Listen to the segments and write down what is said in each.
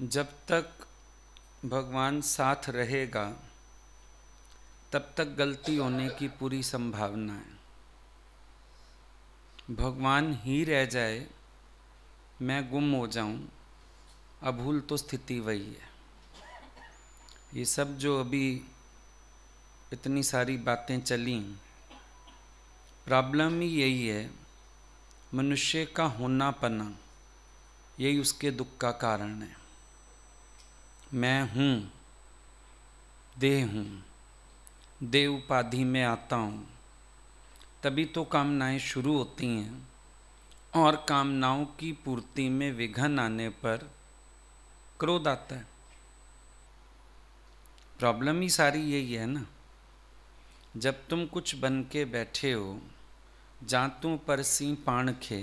जब तक भगवान साथ रहेगा तब तक गलती होने की पूरी संभावना है। भगवान ही रह जाए, मैं गुम हो जाऊं, अभूल तो स्थिति वही है। ये सब जो अभी इतनी सारी बातें चली, प्रॉब्लम ही यही है। मनुष्य का होना पना यही उसके दुख का कारण है। मैं हूँ, देह हूँ, देह उपाधि में आता हूँ, तभी तो कामनाएं शुरू होती हैं और कामनाओं की पूर्ति में विघ्न आने पर क्रोध आता है। प्रॉब्लम ही सारी यही है ना। जब तुम कुछ बन के बैठे हो, जातू परसी पाण खे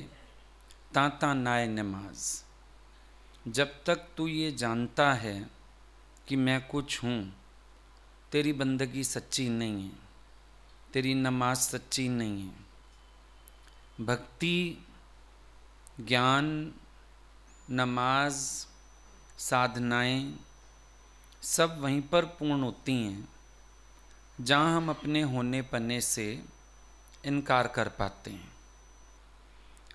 ताता नाय नमाज। जब तक तू ये जानता है कि मैं कुछ हूँ, तेरी बंदगी सच्ची नहीं है, तेरी नमाज सच्ची नहीं है। भक्ति, ज्ञान, नमाज, साधनाएं सब वहीं पर पूर्ण होती हैं जहाँ हम अपने होने पने से इनकार कर पाते हैं।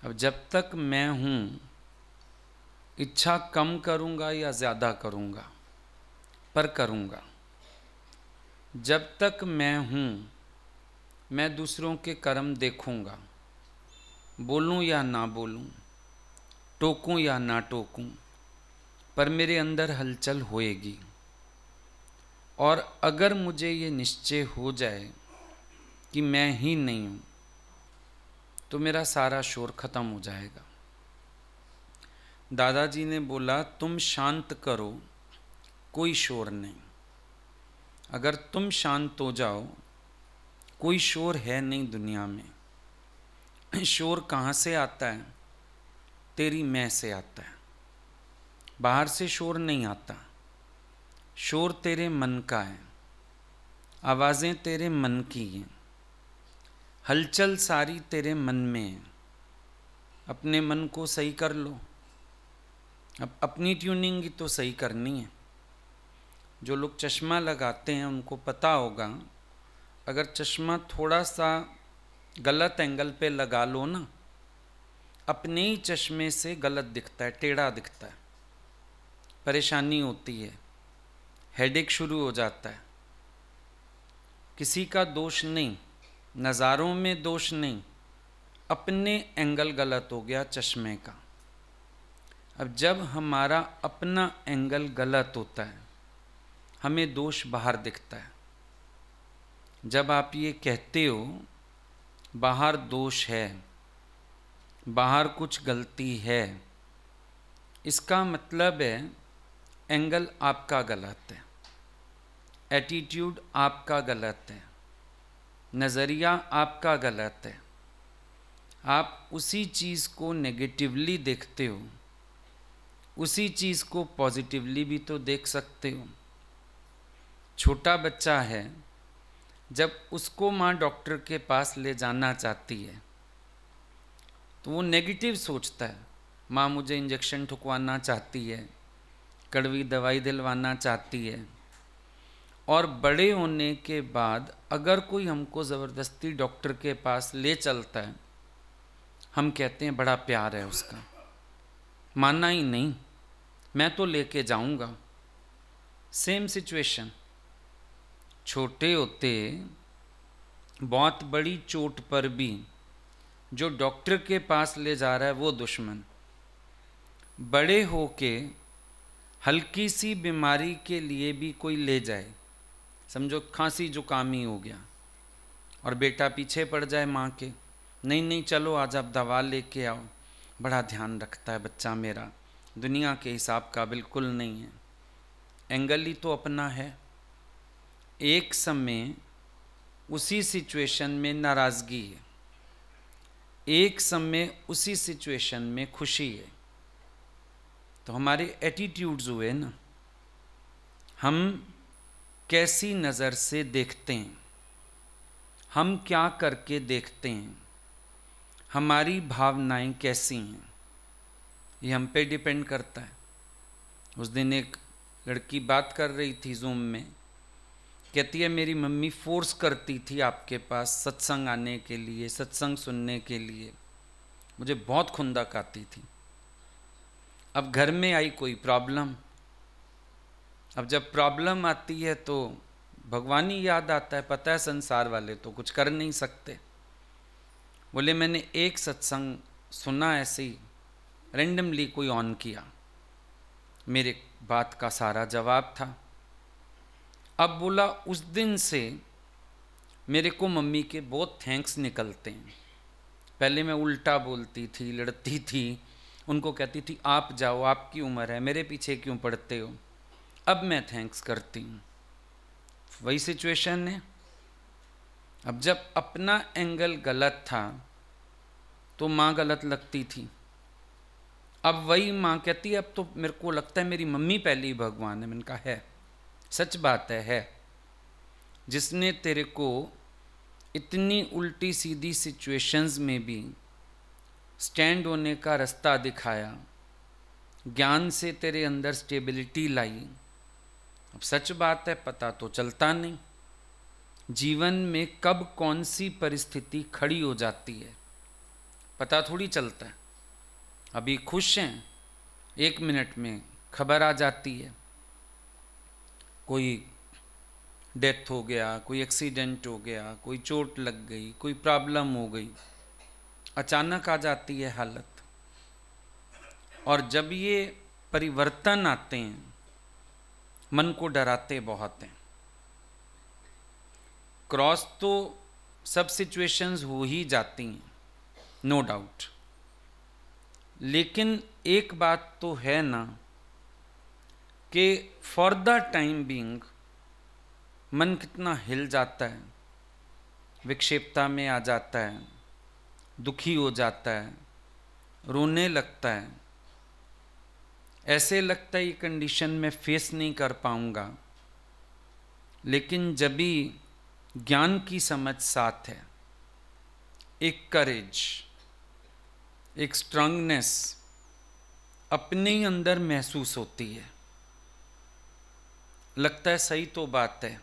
अब जब तक मैं हूँ, इच्छा कम करूँगा या ज़्यादा करूँगा, पर करूँगा। जब तक मैं हूँ, मैं दूसरों के कर्म देखूँगा, बोलूँ या ना बोलूँ, टोकूँ या ना टोकूँ, पर मेरे अंदर हलचल होएगी। और अगर मुझे ये निश्चय हो जाए कि मैं ही नहीं हूँ, तो मेरा सारा शोर खत्म हो जाएगा। दादाजी ने बोला, तुम शांत करो, कोई शोर नहीं। अगर तुम शांत हो जाओ, कोई शोर है नहीं दुनिया में। शोर कहाँ से आता है? तेरी मैं से आता है। बाहर से शोर नहीं आता। शोर तेरे मन का है, आवाज़ें तेरे मन की हैं, हलचल सारी तेरे मन में है। अपने मन को सही कर लो। अब अपनी ट्यूनिंग ही तो सही करनी है। जो लोग चश्मा लगाते हैं उनको पता होगा, अगर चश्मा थोड़ा सा गलत एंगल पे लगा लो ना, अपने ही चश्मे से गलत दिखता है, टेढ़ा दिखता है, परेशानी होती है, हेडेक शुरू हो जाता है। किसी का दोष नहीं, नज़ारों में दोष नहीं, अपने एंगल गलत हो गया चश्मे का। अब जब हमारा अपना एंगल गलत होता है, हमें दोष बाहर दिखता है। जब आप ये कहते हो बाहर दोष है, बाहर कुछ गलती है, इसका मतलब है एंगल आपका गलत है, एटीट्यूड आपका गलत है, नज़रिया आपका गलत है। आप उसी चीज़ को नेगेटिवली देखते हो, उसी चीज़ को पॉजिटिवली भी तो देख सकते हो। छोटा बच्चा है, जब उसको माँ डॉक्टर के पास ले जाना चाहती है तो वो नेगेटिव सोचता है। माँ मुझे इंजेक्शन ठुकवाना चाहती है, कड़वी दवाई दिलवाना चाहती है। और बड़े होने के बाद अगर कोई हमको ज़बरदस्ती डॉक्टर के पास ले चलता है, हम कहते हैं बड़ा प्यार है उसका, माना ही नहीं, मैं तो लेके जाऊंगा। Same situation. छोटे होते बहुत बड़ी चोट पर भी जो डॉक्टर के पास ले जा रहा है वो दुश्मन। बड़े होके हल्की सी बीमारी के लिए भी कोई ले जाए, समझो खांसी जुकाम ही हो गया, और बेटा पीछे पड़ जाए माँ के, नहीं नहीं चलो आज आप दवा लेके आओ, बड़ा ध्यान रखता है बच्चा मेरा, दुनिया के हिसाब का बिल्कुल नहीं है। एंगल ही तो अपना है। एक समय उसी सिचुएशन में नाराज़गी है, एक समय उसी सिचुएशन में खुशी है। तो हमारे एटीट्यूड्स हुए ना, हम कैसी नज़र से देखते हैं, हम क्या करके देखते हैं, हमारी भावनाएं कैसी हैं, ये हम पे डिपेंड करता है। उस दिन एक लड़की बात कर रही थी जूम में, कहती है मेरी मम्मी फोर्स करती थी आपके पास सत्संग आने के लिए, सत्संग सुनने के लिए, मुझे बहुत खुंदक आती थी। अब घर में आई कोई प्रॉब्लम, अब जब प्रॉब्लम आती है तो भगवान ही याद आता है, पता है संसार वाले तो कुछ कर नहीं सकते। बोले मैंने एक सत्संग सुना, ऐसे ही रेंडमली कोई ऑन किया, मेरे बात का सारा जवाब था। अब बोला उस दिन से मेरे को मम्मी के बहुत थैंक्स निकलते हैं। पहले मैं उल्टा बोलती थी, लड़ती थी, उनको कहती थी आप जाओ, आपकी उम्र है, मेरे पीछे क्यों पड़ते हो। अब मैं थैंक्स करती हूँ। वही सिचुएशन है। अब जब अपना एंगल गलत था तो माँ गलत लगती थी। अब वही माँ कहती है अब तो मेरे को लगता है मेरी मम्मी पहले ही भगवान है। मैंने कहा है, सच बात है। जिसने तेरे को इतनी उल्टी सीधी सिचुएशंस में भी स्टैंड होने का रास्ता दिखाया, ज्ञान से तेरे अंदर स्टेबिलिटी लाई। अब सच बात है, पता तो चलता नहीं जीवन में कब कौन सी परिस्थिति खड़ी हो जाती है, पता थोड़ी चलता है। अभी खुश हैं, 1 मिनट में खबर आ जाती है, कोई डेथ हो गया, कोई एक्सीडेंट हो गया, कोई चोट लग गई, कोई प्रॉब्लम हो गई, अचानक आ जाती है हालत। और जब ये परिवर्तन आते हैं मन को डराते बहुत हैं। क्रॉस तो सब सिचुएशंस हो ही जाती हैं, नो डाउट, लेकिन एक बात तो है ना कि फॉर द टाइम बीइंग मन कितना हिल जाता है, विक्षेपता में आ जाता है, दुखी हो जाता है, रोने लगता है, ऐसे लगता है ये कंडीशन में फेस नहीं कर पाऊंगा। लेकिन जब भी ज्ञान की समझ साथ है, एक करेज, एक स्ट्रांगनेस अपने ही अंदर महसूस होती है, लगता है सही तो बात है,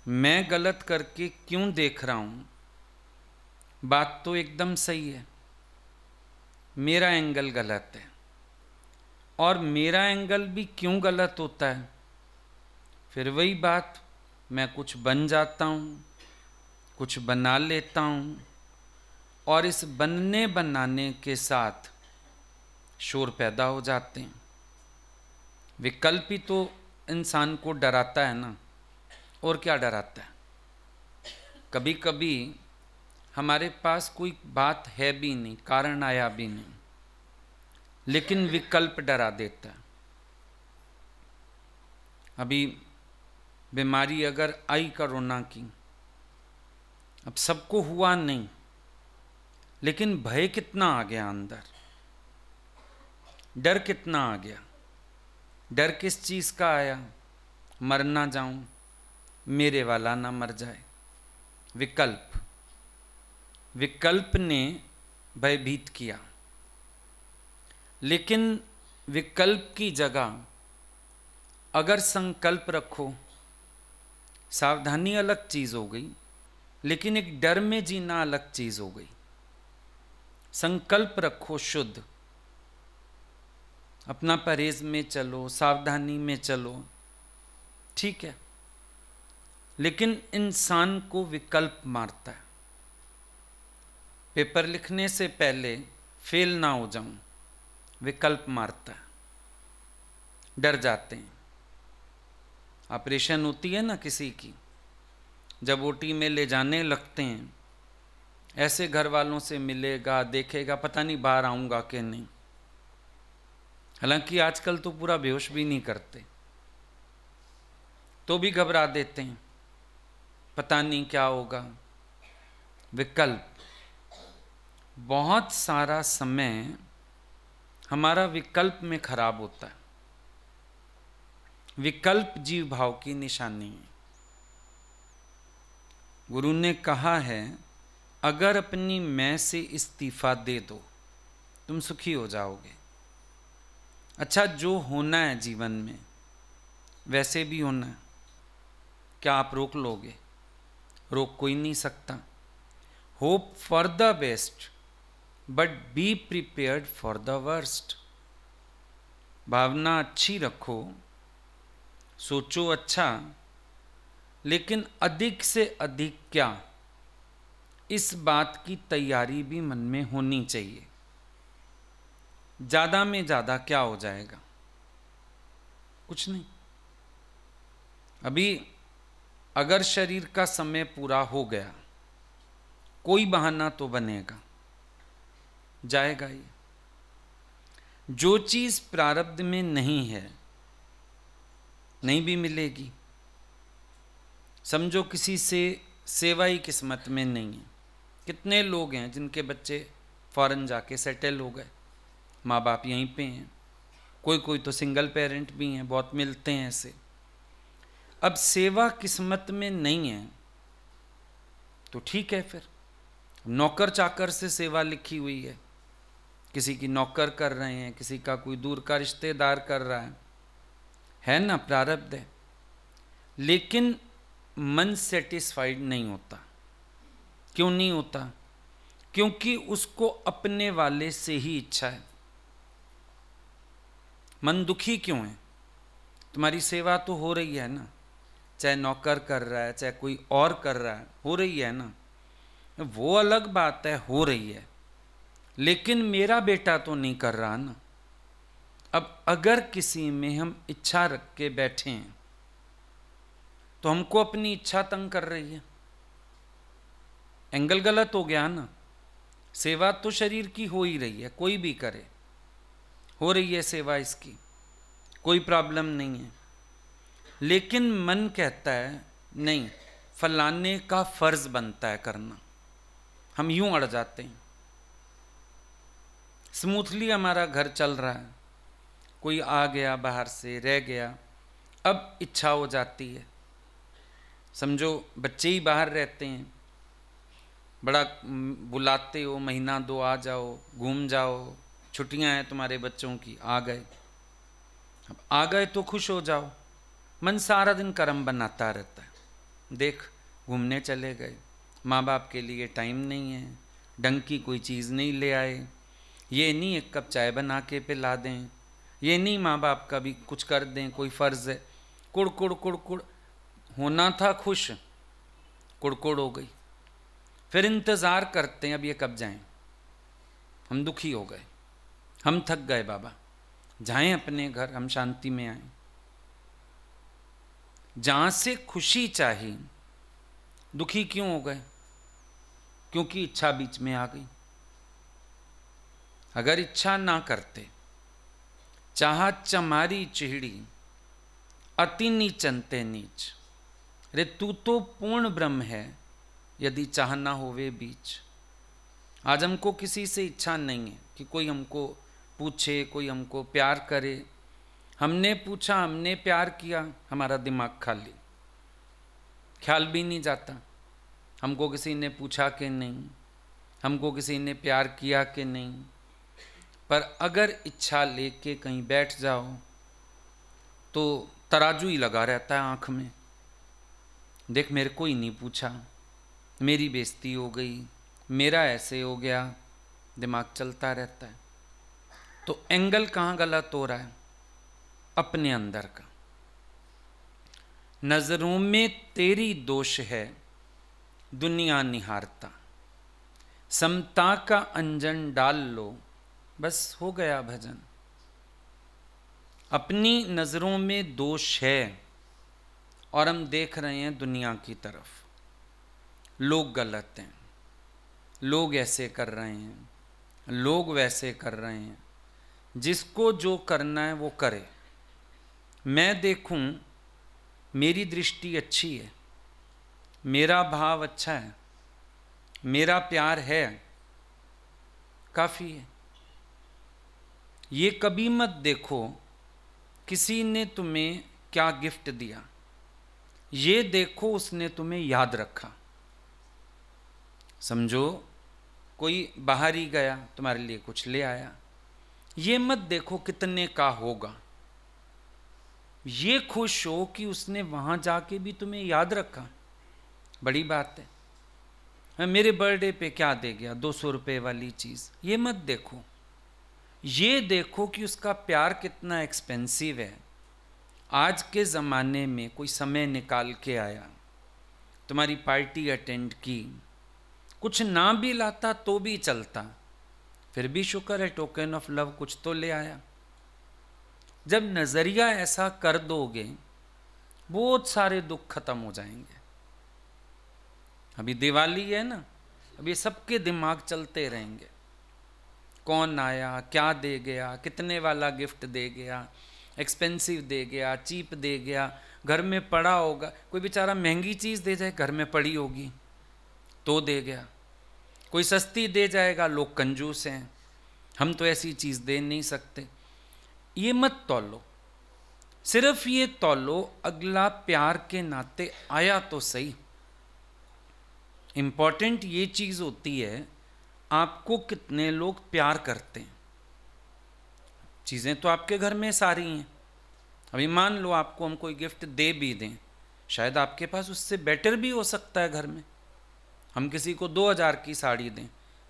मैं गलत करके क्यों देख रहा हूँ, बात तो एकदम सही है, मेरा एंगल गलत है। और मेरा एंगल भी क्यों गलत होता है, फिर वही बात, मैं कुछ बन जाता हूँ, कुछ बना लेता हूँ, और इस बनने बनाने के साथ शोर पैदा हो जाते हैं। विकल्प ही तो इंसान को डराता है ना, और क्या डराता है। कभी कभी हमारे पास कोई बात है भी नहीं, कारण आया भी नहीं, लेकिन विकल्प डरा देता है। अभी बीमारी अगर आई कोरोना की, अब सबको हुआ नहीं, लेकिन भय कितना आ गया अंदर, डर कितना आ गया। डर किस चीज़ का आया, मर ना जाऊं, मेरे वाला ना मर जाए। विकल्प, विकल्प ने भयभीत किया। लेकिन विकल्प की जगह अगर संकल्प रखो, सावधानी अलग चीज़ हो गई, लेकिन एक डर में जीना अलग चीज़ हो गई। संकल्प रखो शुद्ध, अपना परहेज में चलो, सावधानी में चलो, ठीक है, लेकिन इंसान को विकल्प मारता है। पेपर लिखने से पहले फेल ना हो जाऊं, विकल्प मारता है, डर जाते हैं। ऑपरेशन होती है ना किसी की, जब ओटी में ले जाने लगते हैं, ऐसे घर वालों से मिलेगा, देखेगा, पता नहीं बाहर आऊँगा कि नहीं। हालांकि आजकल तो पूरा बेहोश भी नहीं करते, तो भी घबरा देते हैं, पता नहीं क्या होगा। विकल्प, बहुत सारा समय हमारा विकल्प में खराब होता है। विकल्प जीव भाव की निशानी है। गुरु ने कहा है अगर अपनी मैं से इस्तीफा दे दो तुम सुखी हो जाओगे। अच्छा, जो होना है जीवन में वैसे भी होना है। क्या आप रोक लोगे? रोक कोई नहीं सकता। Hope for the best but be prepared for the worst. भावना अच्छी रखो, सोचो अच्छा, लेकिन अधिक से अधिक क्या, इस बात की तैयारी भी मन में होनी चाहिए। ज़्यादा में ज़्यादा क्या हो जाएगा? कुछ नहीं। अभी अगर शरीर का समय पूरा हो गया, कोई बहाना तो बनेगा, जाएगा ये। जो चीज़ प्रारब्ध में नहीं है, नहीं भी मिलेगी। समझो किसी से सेवा ही किस्मत में नहीं है। कितने लोग हैं जिनके बच्चे फॉरेन जाके सेटल हो गए, माँ बाप यहीं पे हैं। कोई कोई तो सिंगल पेरेंट भी हैं, बहुत मिलते हैं ऐसे। अब सेवा किस्मत में नहीं है तो ठीक है, फिर नौकर चाकर से सेवा लिखी हुई है। किसी की नौकर कर रहे हैं, किसी का कोई दूर का रिश्तेदार कर रहा है ना, प्रारब्ध है। लेकिन मन सेटिस्फाइड नहीं होता। क्यों नहीं होता? क्योंकि उसको अपने वाले से ही इच्छा है। मन दुखी क्यों है? तुम्हारी सेवा तो हो रही है ना, चाहे नौकर कर रहा है चाहे कोई और कर रहा है, हो रही है ना। वो अलग बात है, हो रही है, लेकिन मेरा बेटा तो नहीं कर रहा ना। अब अगर किसी में हम इच्छा रख के बैठे हैं तो हमको अपनी इच्छा तंग कर रही है। एंगल गलत हो गया ना। सेवा तो शरीर की हो ही रही है, कोई भी करे, हो रही है सेवा इसकी, कोई प्रॉब्लम नहीं है। लेकिन मन कहता है नहीं, फलाने का फर्ज बनता है करना। हम यूं अड़ जाते हैं। स्मूथली हमारा घर चल रहा है, कोई आ गया बाहर से, रह गया, अब इच्छा हो जाती है। समझो बच्चे ही बाहर रहते हैं, बड़ा बुलाते हो, महीना दो आ जाओ, घूम जाओ, छुट्टियां हैं तुम्हारे बच्चों की, आ गए। अब आ गए तो खुश हो जाओ। मन सारा दिन कर्म बनाता रहता है। देख, घूमने चले गए, माँ बाप के लिए टाइम नहीं है, ढंग की कोई चीज़ नहीं ले आए, ये नहीं एक कप चाय बना के पिला दें, ये नहीं माँ बाप का भी कुछ कर दें, कोई फ़र्ज़ है। कुड़ कुड़ कुड़ कुड़, होना था खुश, कुड़कुड़ हो गई। फिर इंतज़ार करते हैं अब ये कब जाएं। हम दुखी हो गए, हम थक गए बाबा, जाएं अपने घर, हम शांति में आएं। जहाँ से खुशी चाहिए, दुखी क्यों हो गए? क्योंकि इच्छा बीच में आ गई। अगर इच्छा ना करते, चाहा चमारी चिहड़ी अति नीचनते नीच, रे तू तो पूर्ण ब्रह्म है यदि चाह ना होवे बीच। आज हमको किसी से इच्छा नहीं है कि कोई हमको पूछे, कोई हमको प्यार करे। हमने पूछा, हमने प्यार किया, हमारा दिमाग खाली, ख्याल भी नहीं जाता हमको किसी ने पूछा कि नहीं, हमको किसी ने प्यार किया कि नहीं। पर अगर इच्छा लेके कहीं बैठ जाओ तो तराजू ही लगा रहता है आँख में। देख, मेरे को ही नहीं पूछा, मेरी बेइज्जती हो गई, मेरा ऐसे हो गया, दिमाग चलता रहता है। तो एंगल कहाँ गलत हो रहा है? अपने अंदर का। नजरों में तेरी दोष है दुनिया निहारता, समता का अंजन डाल लो, बस हो गया भजन। अपनी नजरों में दोष है और हम देख रहे हैं दुनिया की तरफ, लोग गलत हैं, लोग ऐसे कर रहे हैं, लोग वैसे कर रहे हैं। जिसको जो करना है वो करे। मैं देखूं, मेरी दृष्टि अच्छी है, मेरा भाव अच्छा है, मेरा प्यार है, काफ़ी है। ये कभी मत देखो किसी ने तुम्हें क्या गिफ्ट दिया, ये देखो उसने तुम्हें याद रखा। समझो कोई बाहर ही गया, तुम्हारे लिए कुछ ले आया, ये मत देखो कितने का होगा, ये खुश हो कि उसने वहां जाके भी तुम्हें याद रखा, बड़ी बात है। मेरे बर्थडे पे क्या दे गया, 200 रुपये वाली चीज, ये मत देखो। ये देखो कि उसका प्यार कितना एक्सपेंसिव है। आज के ज़माने में कोई समय निकाल के आया, तुम्हारी पार्टी अटेंड की, कुछ ना भी लाता तो भी चलता, फिर भी शुक्र है, टोकन ऑफ लव कुछ तो ले आया। जब नज़रिया ऐसा कर दोगे, बहुत सारे दुख खत्म हो जाएंगे। अभी दिवाली है ना, अभी सबके दिमाग चलते रहेंगे, कौन आया, क्या दे गया, कितने वाला गिफ्ट दे गया, एक्सपेंसिव दे गया, चीप दे गया, घर में पड़ा होगा। कोई बेचारा महंगी चीज़ दे जाए, घर में पड़ी होगी तो दे गया। कोई सस्ती दे जाएगा, लोग कंजूस हैं, हम तो ऐसी चीज़ दे नहीं सकते। ये मत तौलो, सिर्फ ये तौलो अगला प्यार के नाते आया तो सही। इंपॉर्टेंट ये चीज़ होती है आपको कितने लोग प्यार करते हैं। चीज़ें तो आपके घर में सारी हैं। अभी मान लो आपको हम कोई गिफ्ट दे भी दें, शायद आपके पास उससे बेटर भी हो सकता है। घर में हम किसी को 2000 की साड़ी दें,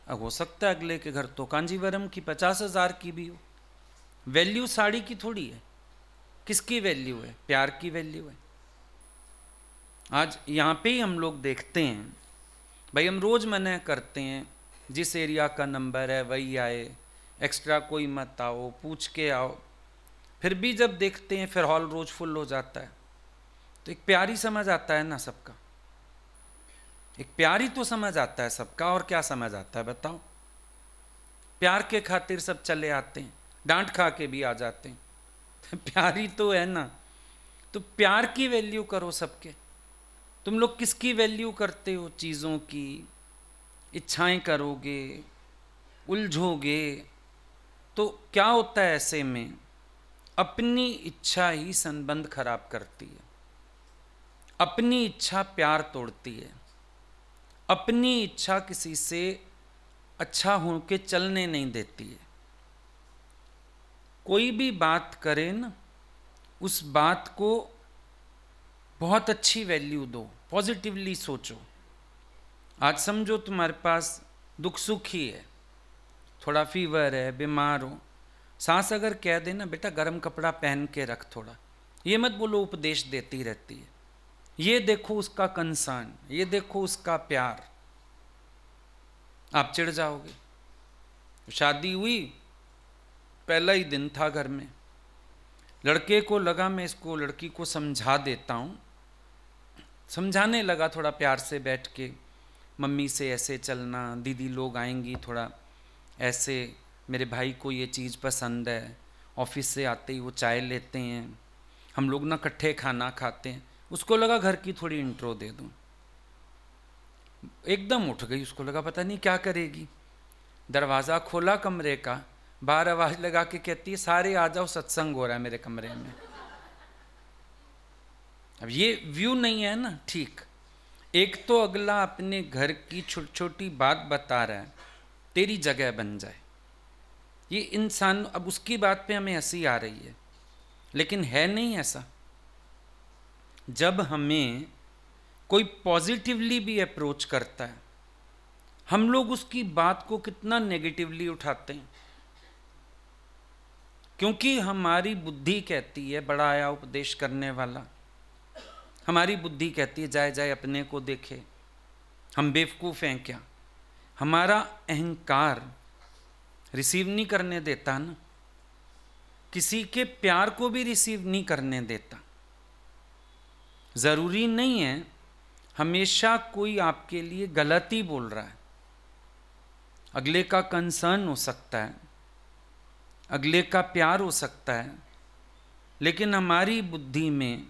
अब हो सकता है अगले के घर तो कांजीवरम की 50,000 की भी हो। वैल्यू साड़ी की थोड़ी है, किसकी वैल्यू है, प्यार की वैल्यू है। आज यहाँ पे ही हम लोग देखते हैं, भाई हम रोज़ मना करते हैं, जिस एरिया का नंबर है वही आए, एक्स्ट्रा कोई मत आओ, पूछ के आओ, फिर भी जब देखते हैं फिर हॉल रोज फुल हो जाता है। तो एक प्यार ही समझ आता है ना सबका, एक प्यार ही तो समझ आता है सबका। और क्या समझ आता है बताओ? प्यार के खातिर सब चले आते हैं, डांट खा के भी आ जाते हैं, तो प्यार ही तो है ना। तो प्यार की वैल्यू करो सबके। तुम लोग किसकी वैल्यू करते हो? चीज़ों की। इच्छाएं करोगे, उलझोगे, तो क्या होता है ऐसे में? अपनी इच्छा ही संबंध खराब करती है, अपनी इच्छा प्यार तोड़ती है, अपनी इच्छा किसी से अच्छा हो के चलने नहीं देती है। कोई भी बात करे ना, उस बात को बहुत अच्छी वैल्यू दो, पॉजिटिवली सोचो। आज समझो तुम्हारे पास दुख सुख ही है, थोड़ा फीवर है, बीमार हो, सास अगर कह देना बेटा गर्म कपड़ा पहन के रख थोड़ा, ये मत बोलो उपदेश देती रहती है, ये देखो उसका कंसर्न, ये देखो उसका प्यार, आप चिढ़ जाओगे। शादी हुई, पहला ही दिन था घर में, लड़के को लगा मैं इसको लड़की को समझा देता हूँ, समझाने लगा थोड़ा प्यार से बैठ के, मम्मी से ऐसे चलना, दीदी लोग आएंगी थोड़ा ऐसे, मेरे भाई को ये चीज़ पसंद है, ऑफिस से आते ही वो चाय लेते हैं, हम लोग ना इकट्ठे खाना खाते हैं। उसको लगा घर की थोड़ी इंट्रो दे दूँ, एकदम उठ गई, उसको लगा पता नहीं क्या करेगी। दरवाज़ा खोला कमरे का, बाहर आवाज़ लगा के कहती है सारे आ जाओ, सत्संग हो रहा है मेरे कमरे में। अब ये व्यू नहीं है ना ठीक। एक तो अगला अपने घर की छोटी छोटी बात बता रहा है, तेरी जगह बन जाए, ये इंसान। अब उसकी बात पे हमें हंसी आ रही है, लेकिन है नहीं ऐसा। जब हमें कोई पॉजिटिवली भी अप्रोच करता है, हम लोग उसकी बात को कितना नेगेटिवली उठाते हैं, क्योंकि हमारी बुद्धि कहती है, बड़ा आया उपदेश करने वाला, हमारी बुद्धि कहती है जाए जाए अपने को देखे, हम बेवकूफ़ हैं क्या। हमारा अहंकार रिसीव नहीं करने देता ना, किसी के प्यार को भी रिसीव नहीं करने देता। ज़रूरी नहीं है हमेशा कोई आपके लिए गलत ही बोल रहा है, अगले का कंसर्न हो सकता है, अगले का प्यार हो सकता है, लेकिन हमारी बुद्धि में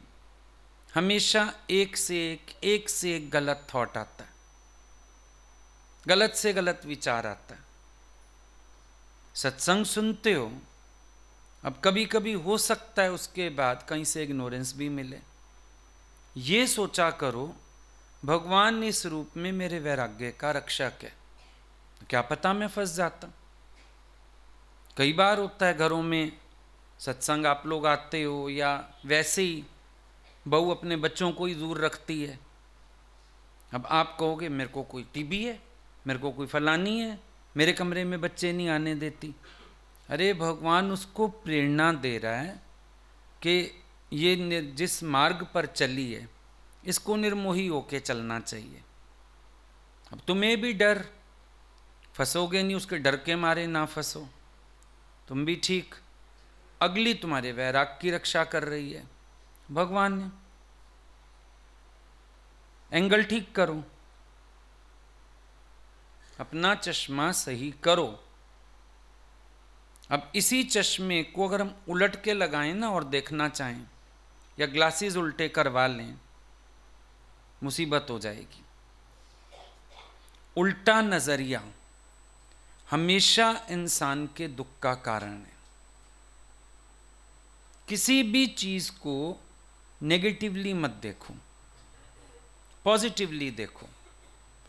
हमेशा एक से एक गलत थॉट आता है, गलत से गलत विचार आता है। सत्संग सुनते हो, अब कभी कभी हो सकता है उसके बाद कहीं से इग्नोरेंस भी मिले, ये सोचा करो भगवान इस रूप में मेरे वैराग्य का रक्षक है, क्या पता मैं फंस जाता। कई बार होता है घरों में सत्संग आप लोग आते हो या वैसे ही बहू अपने बच्चों को ही दूर रखती है। अब आप कहोगे मेरे को कोई टीबी है, मेरे को कोई फलानी है, मेरे कमरे में बच्चे नहीं आने देती। अरे भगवान उसको प्रेरणा दे रहा है कि ये जिस मार्ग पर चली है इसको निर्मोही होके चलना चाहिए। अब तुम्हें भी डर, फंसोगे नहीं, उसके डर के मारे ना फंसो, तुम भी ठीक। अगली तुम्हारे वैराग की रक्षा कर रही है भगवान ने। एंगल ठीक करो, अपना चश्मा सही करो। अब इसी चश्मे को अगर हम उलट के लगाएं ना और देखना चाहें या ग्लासेस उल्टे करवा लें, मुसीबत हो जाएगी। उल्टा नजरिया हमेशा इंसान के दुख का कारण है। किसी भी चीज को नेगेटिवली मत देखो, पॉजिटिवली देखो।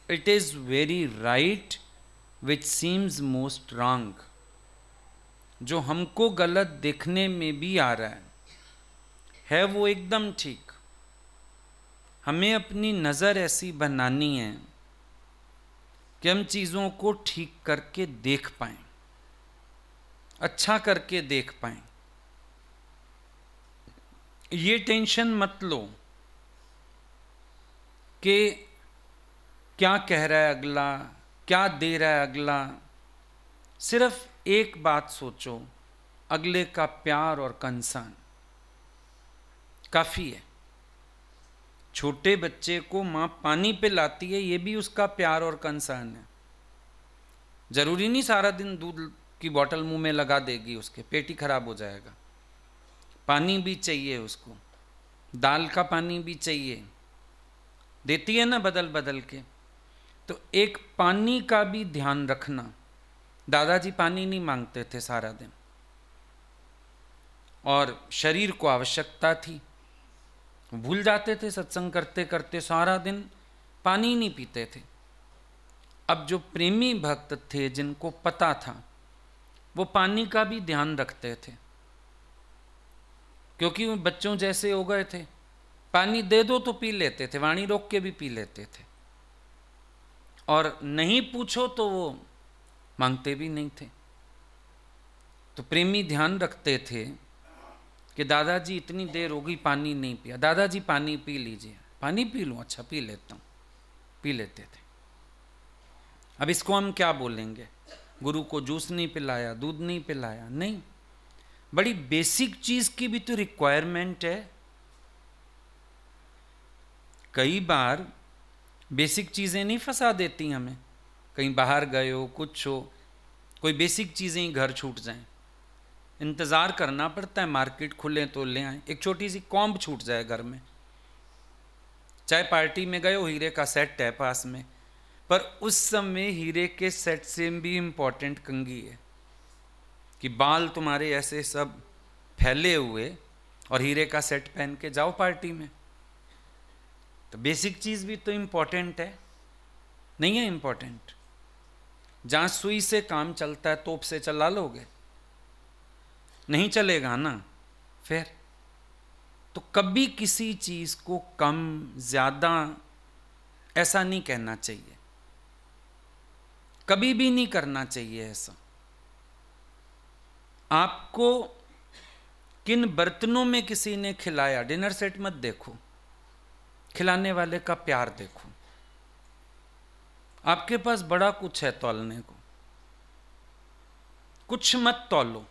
It is very right which seems most wrong. जो हमको गलत देखने में भी आ रहा है वो एकदम ठीक। हमें अपनी नज़र ऐसी बनानी है कि हम चीज़ों को ठीक करके देख पाएं, अच्छा करके देख पाएं। ये टेंशन मत लो कि क्या कह रहा है अगला, क्या दे रहा है अगला। सिर्फ एक बात सोचो, अगले का प्यार और कंसर्न काफ़ी है। छोटे बच्चे को माँ पानी पिलाती है, ये भी उसका प्यार और कंसर्न है। जरूरी नहीं सारा दिन दूध की बोतल मुंह में लगा देगी, उसके पेट ही खराब हो जाएगा। पानी भी चाहिए उसको, दाल का पानी भी चाहिए, देती है ना बदल बदल के। तो एक पानी का भी ध्यान रखना। दादाजी पानी नहीं मांगते थे सारा दिन, और शरीर को आवश्यकता थी, भूल जाते थे सत्संग करते करते, सारा दिन पानी नहीं पीते थे। अब जो प्रेमी भक्त थे जिनको पता था, वो पानी का भी ध्यान रखते थे, क्योंकि वो बच्चों जैसे हो गए थे। पानी दे दो तो पी लेते थे, वाणी रोक के भी पी लेते थे, और नहीं पूछो तो वो मांगते भी नहीं थे। तो प्रेमी ध्यान रखते थे कि दादाजी इतनी देर हो गई पानी नहीं पिया, दादाजी पानी पी लीजिए। पानी पी लूँ, अच्छा पी लेता हूँ, पी लेते थे। अब इसको हम क्या बोलेंगे? गुरु को जूस नहीं पिलाया, दूध नहीं पिलाया? नहीं, बड़ी बेसिक चीज की भी तो रिक्वायरमेंट है। कई बार बेसिक चीजें नहीं फंसा देती हमें। कहीं बाहर गए हो, कुछ हो, कोई बेसिक चीजें ही घर छूट जाएं, इंतज़ार करना पड़ता है मार्केट खुले तो ले आए। एक छोटी सी कॉम्ब छूट जाए घर में, चाहे पार्टी में गए हो, हीरे का सेट है पास में, पर उस समय हीरे के सेट से भी इम्पोर्टेंट कंघी है कि बाल तुम्हारे ऐसे सब फैले हुए और हीरे का सेट पहन के जाओ पार्टी में। तो बेसिक चीज़ भी तो इम्पोर्टेंट है, नहीं है इम्पोर्टेंट? जहाँ सुई से काम चलता है तोप से चला लोगे? नहीं चलेगा ना। फिर तो कभी किसी चीज को कम ज्यादा ऐसा नहीं कहना चाहिए, कभी भी नहीं करना चाहिए ऐसा। आपको किन बर्तनों में किसी ने खिलाया, डिनर सेट मत देखो, खिलाने वाले का प्यार देखो। आपके पास बड़ा कुछ है तौलने को, कुछ मत तौलो।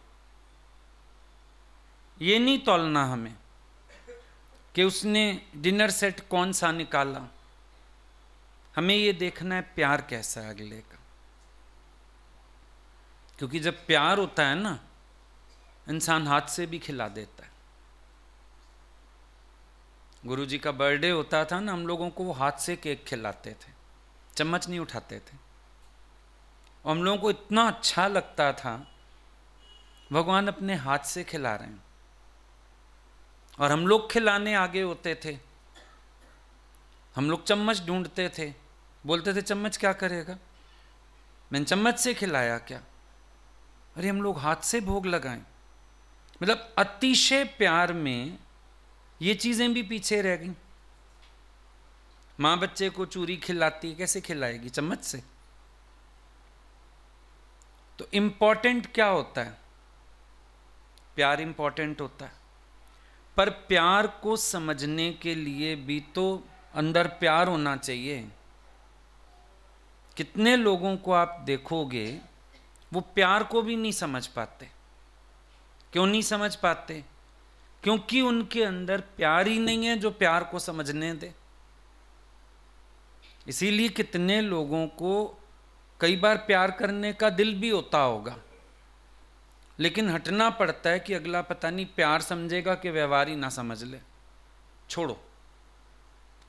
ये नहीं तौलना हमें कि उसने डिनर सेट कौन सा निकाला, हमें ये देखना है प्यार कैसा है अगले का। क्योंकि जब प्यार होता है ना, इंसान हाथ से भी खिला देता है। गुरुजी का बर्थडे होता था ना, हम लोगों को वो हाथ से केक खिलाते थे, चम्मच नहीं उठाते थे, और हम लोगों को इतना अच्छा लगता था, भगवान अपने हाथ से खिला रहे हैं। और हम लोग खिलाने आगे होते थे, हम लोग चम्मच ढूंढते थे, बोलते थे चम्मच क्या करेगा, मैंने चम्मच से खिलाया क्या? अरे हम लोग हाथ से भोग लगाएं। मतलब अतिशय प्यार में ये चीजें भी पीछे रह गई। मां बच्चे को चूरी खिलाती है, कैसे खिलाएगी? चम्मच से। तो इंपॉर्टेंट क्या होता है? प्यार इंपॉर्टेंट होता है, पर प्यार को समझने के लिए भी तो अंदर प्यार होना चाहिए। कितने लोगों को आप देखोगे वो प्यार को भी नहीं समझ पाते। क्यों नहीं समझ पाते? क्योंकि उनके अंदर प्यार ही नहीं है जो प्यार को समझने दे। इसीलिए कितने लोगों को कई बार प्यार करने का दिल भी होता होगा, लेकिन हटना पड़ता है कि अगला पता नहीं प्यार समझेगा कि व्यवहार ही ना समझ ले। छोड़ो,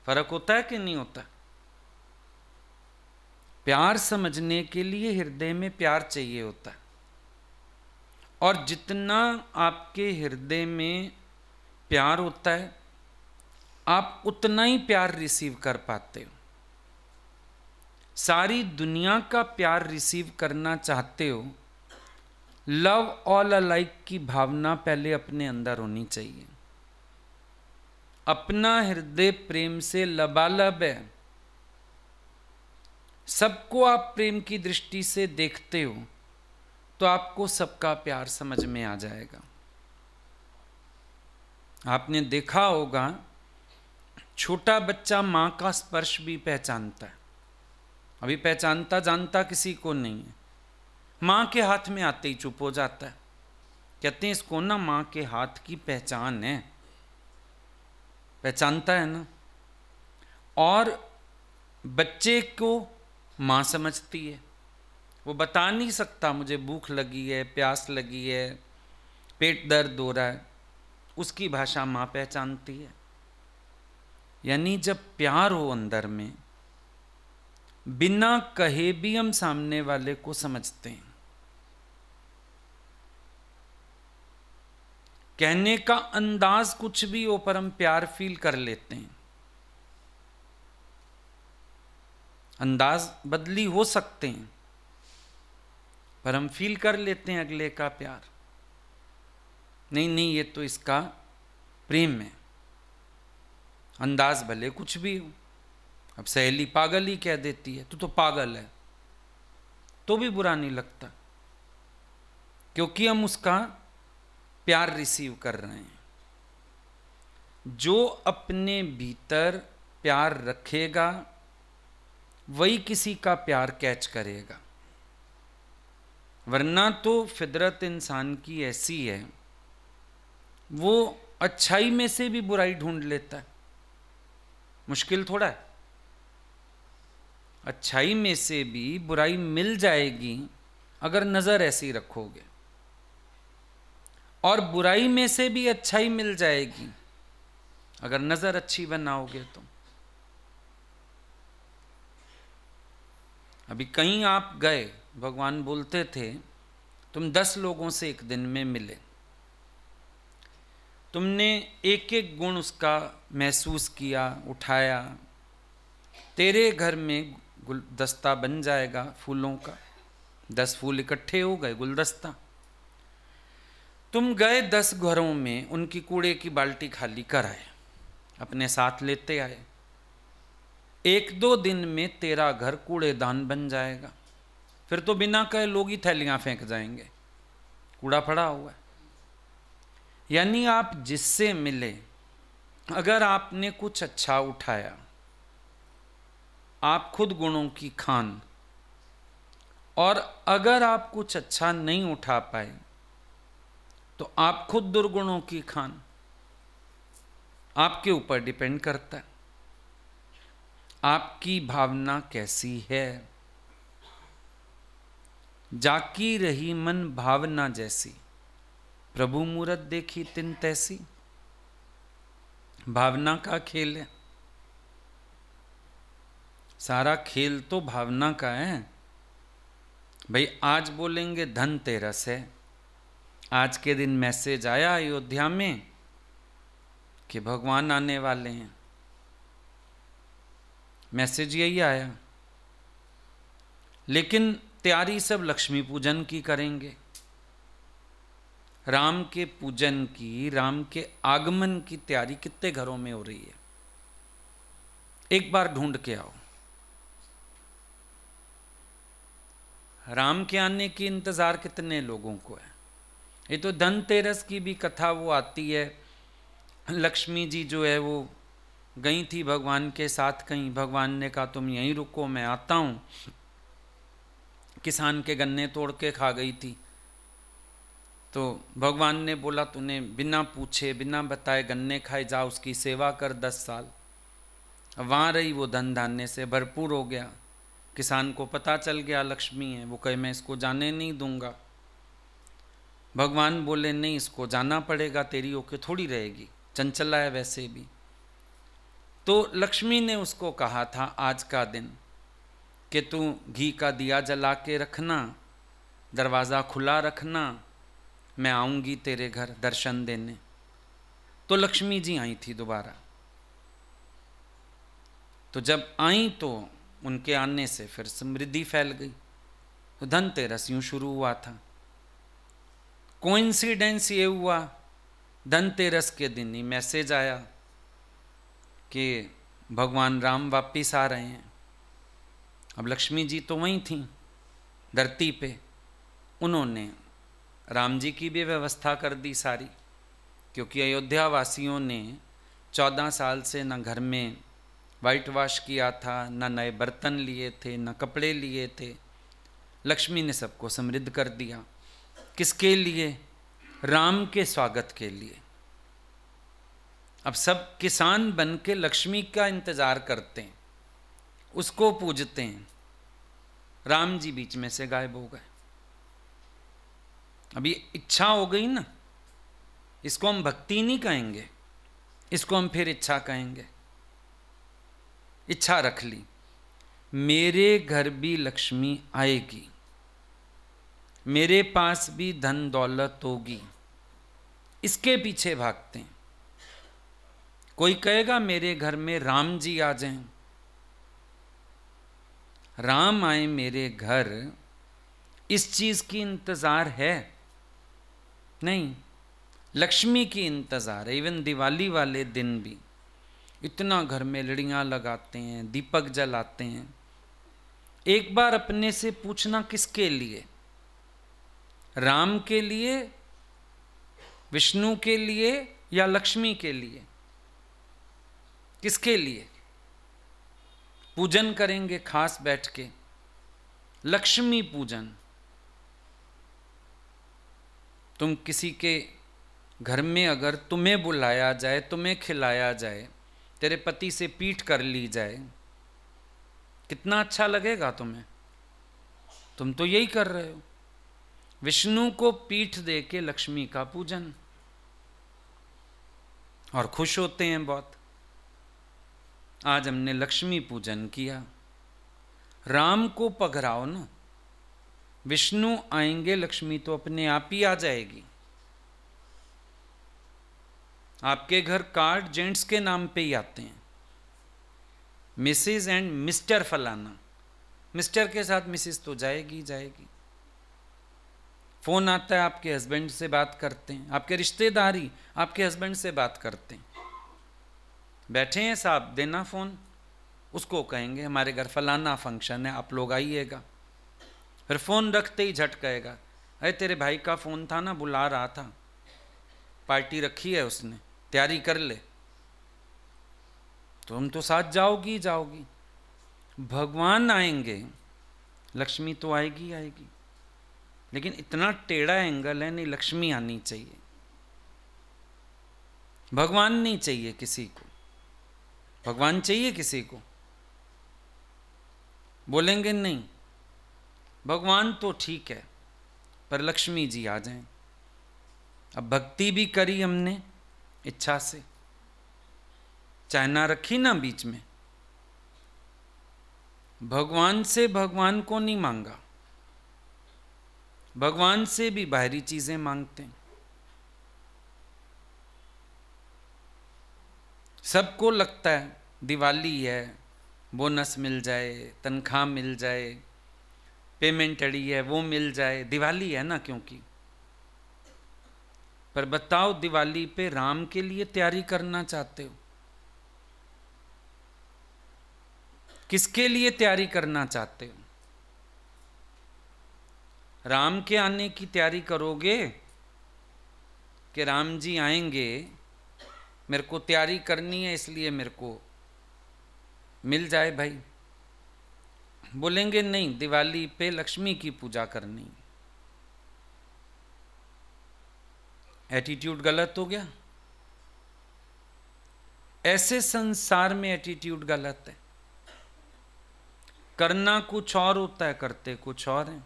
फर्क होता है कि नहीं होता? प्यार समझने के लिए हृदय में प्यार चाहिए होता है, और जितना आपके हृदय में प्यार होता है आप उतना ही प्यार रिसीव कर पाते हो। सारी दुनिया का प्यार रिसीव करना चाहते हो, लव ऑल अलाइक की भावना पहले अपने अंदर होनी चाहिए। अपना हृदय प्रेम से लबालब है। सबको आप प्रेम की दृष्टि से देखते हो तो आपको सबका प्यार समझ में आ जाएगा। आपने देखा होगा छोटा बच्चा मां का स्पर्श भी पहचानता है। अभी पहचानता जानता किसी को नहीं है, मां के हाथ में आते ही चुप हो जाता है। कहते हैं इसको ना मां के हाथ की पहचान है, पहचानता है ना। और बच्चे को मां समझती है, वो बता नहीं सकता मुझे भूख लगी है, प्यास लगी है, पेट दर्द हो रहा है, उसकी भाषा मां पहचानती है। यानी जब प्यार हो अंदर में, बिना कहे भी हम सामने वाले को समझते हैं। कहने का अंदाज कुछ भी हो पर हम प्यार फील कर लेते हैं। अंदाज बदली हो सकते हैं पर हम फील कर लेते हैं अगले का प्यार। नहीं नहीं, ये तो इसका प्रेम है। अंदाज भले कुछ भी हो। अब सहेली पागल ही कह देती है तू तो पागल है, तो भी बुरा नहीं लगता, क्योंकि हम उसका प्यार रिसीव कर रहे हैं। जो अपने भीतर प्यार रखेगा वही किसी का प्यार कैच करेगा। वरना तो फितरत इंसान की ऐसी है, वो अच्छाई में से भी बुराई ढूंढ लेता है। मुश्किल थोड़ा है, अच्छाई में से भी बुराई मिल जाएगी अगर नजर ऐसी रखोगे, और बुराई में से भी अच्छाई मिल जाएगी अगर नजर अच्छी बनाओगे तो। अभी कहीं आप गए, भगवान बोलते थे तुम 10 लोगों से एक दिन में मिले, तुमने एक एक गुण उसका महसूस किया, उठाया, तेरे घर में गुलदस्ता बन जाएगा फूलों का। 10 फूल इकट्ठे हो गए, गुलदस्ता। तुम गए 10 घरों में, उनकी कूड़े की बाल्टी खाली कर आए, अपने साथ लेते आए। 1-2 दिन में तेरा घर कूड़ेदान बन जाएगा। फिर तो बिना कहे लोग ही थैलियां फेंक जाएंगे, कूड़ा पड़ा हुआ है। यानी आप जिससे मिले, अगर आपने कुछ अच्छा उठाया, आप खुद गुणों की खान, और अगर आप कुछ अच्छा नहीं उठा पाए तो आप खुद दुर्गुणों की खान। आपके ऊपर डिपेंड करता है आपकी भावना कैसी है। जाकी रही मन भावना जैसी, प्रभु मूरत देखी तिन तैसी। भावना का खेल है, सारा खेल तो भावना का है। भाई आज बोलेंगे धनतेरस है, आज के दिन मैसेज आया अयोध्या में कि भगवान आने वाले हैं, मैसेज यही आया, लेकिन तैयारी सब लक्ष्मी पूजन की करेंगे। राम के पूजन की, राम के आगमन की तैयारी कितने घरों में हो रही है? एक बार ढूंढ के आओ। राम के आने की इंतजार कितने लोगों को है? ये तो धनतेरस की भी कथा वो आती है, लक्ष्मी जी जो है वो गई थी भगवान के साथ कहीं, भगवान ने कहा तुम यहीं रुको मैं आता हूँ। किसान के गन्ने तोड़ के खा गई थी, तो भगवान ने बोला तूने बिना पूछे बिना बताए गन्ने खाए, जा उसकी सेवा कर 10 साल। वहाँ रही, वो धन धान्य से भरपूर हो गया। किसान को पता चल गया लक्ष्मी है, वो कहे मैं इसको जाने नहीं दूंगा। भगवान बोले नहीं, इसको जाना पड़ेगा, तेरी होके थोड़ी रहेगी, चंचला है वैसे भी। तो लक्ष्मी ने उसको कहा था आज का दिन कि तू घी का दिया जला के रखना, दरवाज़ा खुला रखना, मैं आऊँगी तेरे घर दर्शन देने। तो लक्ष्मी जी आई थी दोबारा। तो जब आई तो उनके आने से फिर समृद्धि फैल गई। तो धनतेरस यूँ शुरू हुआ था। कोइंसिडेंस ये हुआ, धनतेरस के दिन ही मैसेज आया कि भगवान राम वापिस आ रहे हैं। अब लक्ष्मी जी तो वहीं थीं धरती पे, उन्होंने राम जी की भी व्यवस्था कर दी सारी, क्योंकि अयोध्या वासियों ने 14 साल से न घर में वाइट वॉश किया था, न नए बर्तन लिए थे, न कपड़े लिए थे। लक्ष्मी ने सबको समृद्ध कर दिया। किसके लिए? राम के स्वागत के लिए। अब सब किसान बन के लक्ष्मी का इंतजार करते हैं, उसको पूजते हैं। राम जी बीच में से गायब हो गए। अब ये इच्छा हो गई ना, इसको हम भक्ति नहीं कहेंगे, इसको हम फिर इच्छा कहेंगे। इच्छा रख ली, मेरे घर भी लक्ष्मी आएगी, मेरे पास भी धन दौलत होगी, इसके पीछे भागते हैं। कोई कहेगा मेरे घर में राम जी आ जाएं, राम आए मेरे घर, इस चीज की इंतजार है नहीं, लक्ष्मी की इंतजार है। इवन दिवाली वाले दिन भी इतना घर में लड़ियां लगाते हैं, दीपक जलाते हैं। एक बार अपने से पूछना, किसके लिए? राम के लिए, विष्णु के लिए या लक्ष्मी के लिए? किसके लिए पूजन करेंगे खास बैठ के? लक्ष्मी पूजन। तुम किसी के घर में अगर तुम्हें बुलाया जाए, तुम्हें खिलाया जाए, तेरे पति से पीठ कर ली जाए, कितना अच्छा लगेगा तुम्हें? तुम तो यही कर रहे हो। विष्णु को पीठ दे के लक्ष्मी का पूजन, और खुश होते हैं बहुत। आज हमने लक्ष्मी पूजन किया। राम को पघराओ ना, विष्णु आएंगे, लक्ष्मी तो अपने आप ही आ जाएगी। आपके घर कार्ड जेंट्स के नाम पे ही आते हैं, मिसेज एंड मिस्टर फलाना। मिस्टर के साथ मिसेज तो जाएगी जाएगी। फोन आता है, आपके हस्बैंड से बात करते हैं, आपके रिश्तेदारी आपके हस्बैंड से बात करते हैं। बैठे हैं साहब, देना फोन, उसको कहेंगे हमारे घर फलाना फंक्शन है, आप लोग आइएगा। फिर फोन रखते ही झट कहेगा, अरे तेरे भाई का फोन था ना, बुला रहा था, पार्टी रखी है उसने, तैयारी कर ले। तो हम तो साथ जाओगी जाओगी। भगवान आएंगे, लक्ष्मी तो आएगी आएगी, लेकिन इतना टेढ़ा एंगल है, नहीं लक्ष्मी आनी चाहिए, भगवान नहीं चाहिए किसी को। भगवान चाहिए किसी को? बोलेंगे नहीं, भगवान तो ठीक है पर लक्ष्मी जी आ जाएं। अब भक्ति भी करी हमने इच्छा से, चाहना रखी ना बीच में, भगवान से भगवान को नहीं मांगा, भगवान से भी बाहरी चीजें मांगते हैं। सबको लगता है दिवाली है, बोनस मिल जाए, तनख्वाह मिल जाए, पेमेंट अड़ी है वो मिल जाए, दिवाली है ना। क्योंकि पर बताओ, दिवाली पे राम के लिए तैयारी करना चाहते हो? किसके लिए तैयारी करना चाहते हो? राम के आने की तैयारी करोगे कि राम जी आएंगे, मेरे को तैयारी करनी है इसलिए मेरे को मिल जाए भाई? बोलेंगे नहीं, दिवाली पे लक्ष्मी की पूजा करनी। एटीट्यूड गलत हो गया। ऐसे संसार में एटीट्यूड गलत है। करना कुछ और होता है, करते कुछ और है।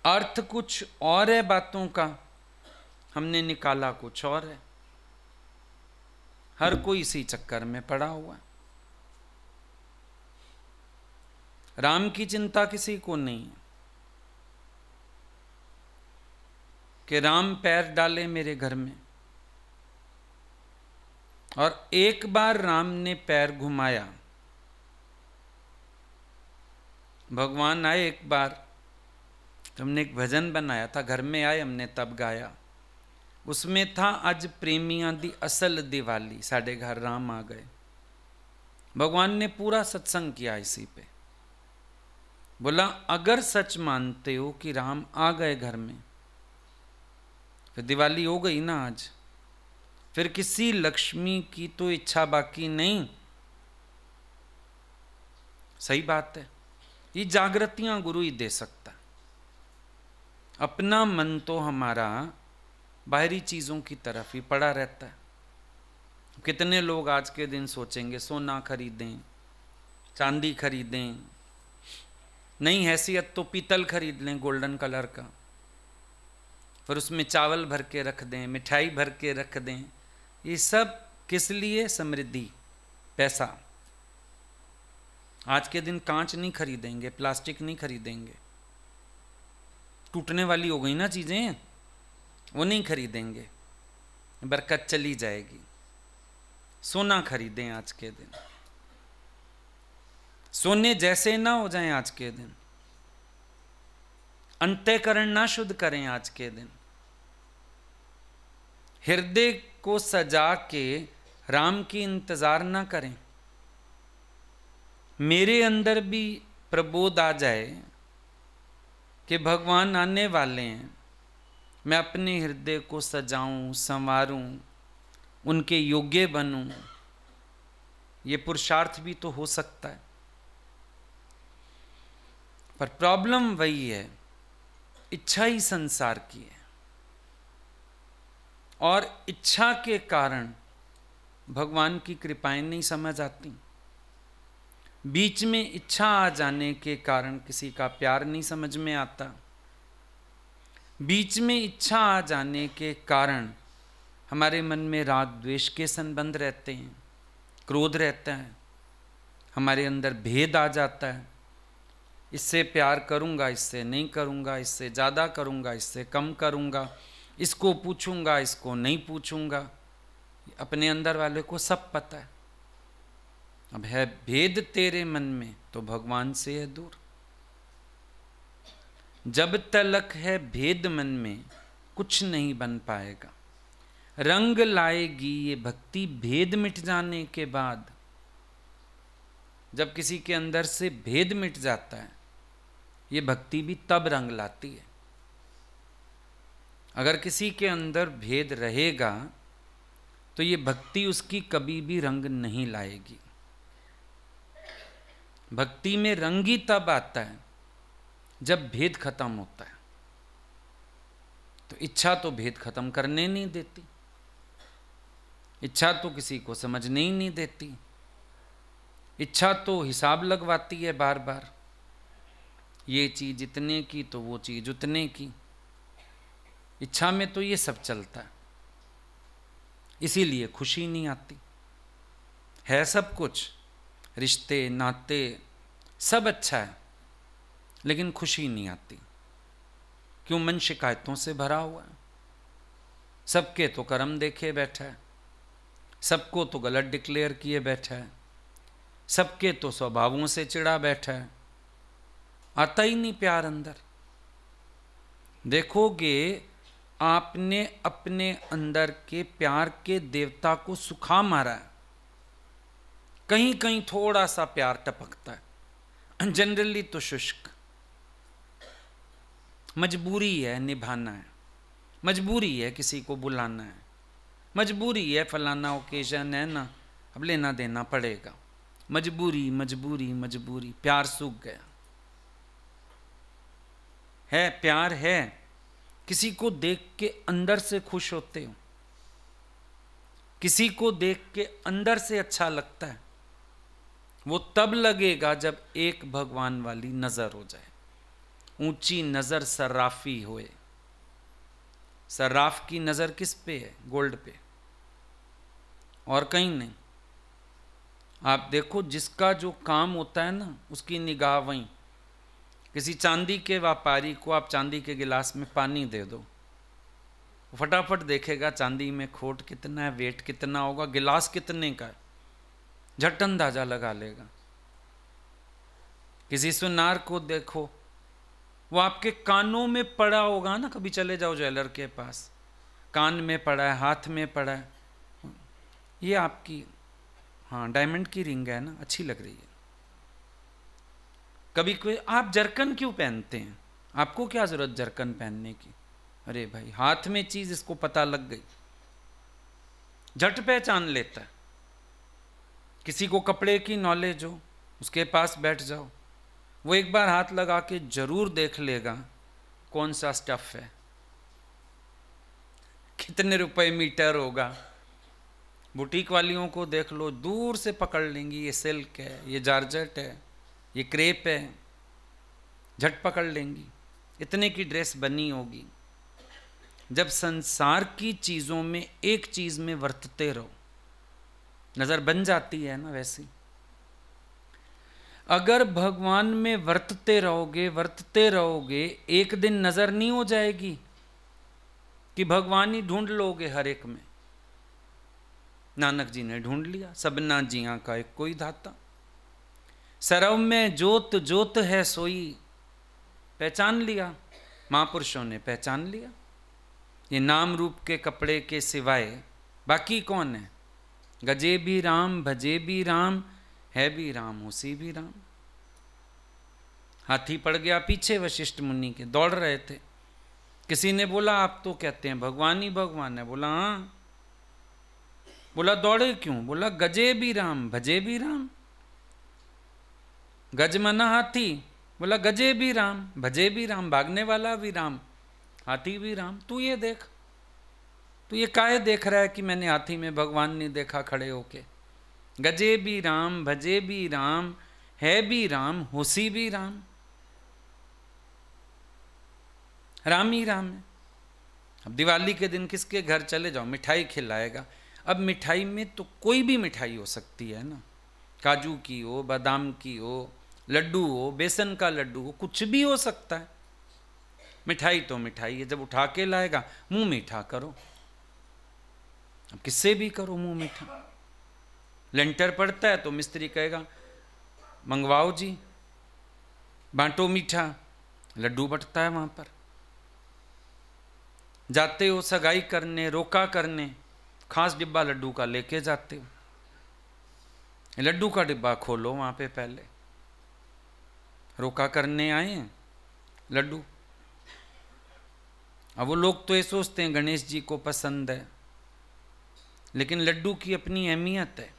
अर्थ कुछ और है बातों का, हमने निकाला कुछ और है। हर कोई इसी चक्कर में पड़ा हुआ है। राम की चिंता किसी को नहीं है कि राम पैर डाले मेरे घर में। और एक बार राम ने पैर घुमाया, भगवान आए एक बार, हमने एक भजन बनाया था, घर में आए हमने तब गाया। उसमें था, अज प्रेमियां दी असल दिवाली, साढ़े घर राम आ गए। भगवान ने पूरा सत्संग किया इसी पे। बोला, अगर सच मानते हो कि राम आ गए घर में, फिर दिवाली हो गई ना आज। फिर किसी लक्ष्मी की तो इच्छा बाकी नहीं। सही बात है। ये जागृतियां गुरु ही दे सकता। अपना मन तो हमारा बाहरी चीजों की तरफ ही पड़ा रहता है। कितने लोग आज के दिन सोचेंगे सोना खरीदें, चांदी खरीदें, नहीं हैसियत तो पीतल खरीद लें गोल्डन कलर का, फिर उसमें चावल भर के रख दें, मिठाई भर के रख दें। ये सब किस लिए? समृद्धि, पैसा। आज के दिन कांच नहीं खरीदेंगे, प्लास्टिक नहीं खरीदेंगे, टूटने वाली हो गई ना चीजें, वो नहीं खरीदेंगे, बरकत चली जाएगी। सोना खरीदें आज के दिन, सोने जैसे ना हो जाएं आज के दिन, अंतःकरण ना शुद्ध करें आज के दिन। हृदय को सजा के राम की इंतजार ना करें। मेरे अंदर भी प्रबोध आ जाए कि भगवान आने वाले हैं, मैं अपने हृदय को सजाऊं, संवारूं, उनके योग्य बनूं। ये पुरुषार्थ भी तो हो सकता है। पर प्रॉब्लम वही है, इच्छा ही संसार की है, और इच्छा के कारण भगवान की कृपाएं नहीं समझ आती। बीच में इच्छा आ जाने के कारण किसी का प्यार नहीं समझ में आता। बीच में इच्छा आ जाने के कारण हमारे मन में राग द्वेष के संबंध रहते हैं, क्रोध रहता है, हमारे अंदर भेद आ जाता है। इससे प्यार करूंगा, इससे नहीं करूंगा, इससे ज़्यादा करूंगा, इससे कम करूंगा, इसको पूछूंगा, इसको नहीं पूछूंगा। अपने अंदर वाले को सब पता है। अब है भेद तेरे मन में तो भगवान से है दूर। जब तलक है भेद मन में कुछ नहीं बन पाएगा। रंग लाएगी ये भक्ति भेद मिट जाने के बाद। जब किसी के अंदर से भेद मिट जाता है, ये भक्ति भी तब रंग लाती है। अगर किसी के अंदर भेद रहेगा तो ये भक्ति उसकी कभी भी रंग नहीं लाएगी। भक्ति में रंग ही तब आता है जब भेद खत्म होता है। तो इच्छा तो भेद खत्म करने नहीं देती, इच्छा तो किसी को समझने ही नहीं देती। इच्छा तो हिसाब लगवाती है बार बार, ये चीज इतने की तो वो चीज उतने की। इच्छा में तो ये सब चलता है, इसीलिए खुशी नहीं आती। है सब कुछ, रिश्ते नाते सब अच्छा है, लेकिन खुशी नहीं आती। क्यों? मन शिकायतों से भरा हुआ है। सबके तो कर्म देखे बैठा है, सबको तो गलत डिक्लेयर किए बैठा है, सबके तो स्वभावों से चिढ़ा बैठा है। आता ही नहीं प्यार अंदर। देखोगे आपने अपने अंदर के प्यार के देवता को सुखा मारा है। कहीं कहीं थोड़ा सा प्यार टपकता है, जनरली तो शुष्क। मजबूरी है, निभाना है, मजबूरी है, किसी को बुलाना है, मजबूरी है, फलाना ओकेजन है ना, अब लेना देना पड़ेगा। मजबूरी मजबूरी मजबूरी, प्यार सूख गया है। प्यार है, किसी को देख के अंदर से खुश होते हो, किसी को देख के अंदर से अच्छा लगता है। वो तब लगेगा जब एक भगवान वाली नजर हो जाए, ऊंची नजर सर्राफी होए। सर्राफ की नजर किस पे है? गोल्ड पे, और कहीं नहीं। आप देखो, जिसका जो काम होता है ना, उसकी निगाह वहीं। किसी चांदी के व्यापारी को आप चांदी के गिलास में पानी दे दो, फटाफट देखेगा चांदी में खोट कितना है, वेट कितना होगा, गिलास कितने का है, झट अंदाजा लगा लेगा। किसी सुनार को देखो, वो आपके कानों में पड़ा होगा ना, कभी चले जाओ ज्वेलर के पास, कान में पड़ा है, हाथ में पड़ा है, ये आपकी, हाँ डायमंड की रिंग है ना, अच्छी लग रही है। कभी कोई, आप जरकन क्यों पहनते हैं? आपको क्या जरूरत जरकन पहनने की? अरे भाई, हाथ में चीज, इसको पता लग गई, झट पहचान लेता है। किसी को कपड़े की नॉलेज हो, उसके पास बैठ जाओ, वो एक बार हाथ लगा के जरूर देख लेगा कौन सा स्टफ है, कितने रुपए मीटर होगा। बुटीक वालियों को देख लो, दूर से पकड़ लेंगी, ये सिल्क है, ये जॉर्जेट है, ये क्रेप है, झट पकड़ लेंगी, इतने की ड्रेस बनी होगी। जब संसार की चीजों में एक चीज में वर्तते रहो, नजर बन जाती है ना। वैसी अगर भगवान में वर्तते रहोगे, एक दिन नजर नहीं हो जाएगी कि भगवान ही ढूंढ लोगे हर एक में। नानक जी ने ढूंढ लिया, सबना जिया का एक कोई धाता, सरव में जोत जोत है सोई, पहचान लिया, महापुरुषों ने पहचान लिया। ये नाम रूप के कपड़े के सिवाय बाकी कौन है? गजे भी राम, भजे भी राम, है भी राम, उसी भी राम। हाथी पड़ गया पीछे वशिष्ठ मुनि के, दौड़ रहे थे। किसी ने बोला आप तो कहते हैं भगवान ही भगवान है। बोला हाँ। बोला दौड़े क्यों? बोला गजे भी राम, भजे भी राम। गज मना हाथी, बोला गजे भी राम, भजे भी राम, भागने वाला भी राम, हाथी भी राम। तू ये देख, तू ये काहे देख रहा है कि मैंने हाथी में भगवान नहीं देखा खड़े होके? गजे भी राम, भजे भी राम, है भी राम, होसी भी राम, राम ही राम है। अब दिवाली के दिन किसके घर चले जाओ, मिठाई खिलाएगा। अब मिठाई में तो कोई भी मिठाई हो सकती है ना, काजू की हो, बादाम की हो, लड्डू हो, बेसन का लड्डू हो, कुछ भी हो सकता है। मिठाई तो मिठाई है, जब उठा के लाएगा मुंह मीठा करो। अब किससे भी करो मुंह मीठा। लेंटर पड़ता है तो मिस्त्री कहेगा मंगवाओ जी, बांटो मीठा, लड्डू बंटता है वहां पर। जाते हो सगाई करने, रोका करने, खास डिब्बा लड्डू का लेके जाते हो। लड्डू का डिब्बा खोलो वहां पे पहले, रोका करने आए हैं लड्डू। अब वो लोग तो ये सोचते हैं गणेश जी को पसंद है, लेकिन लड्डू की अपनी अहमियत है।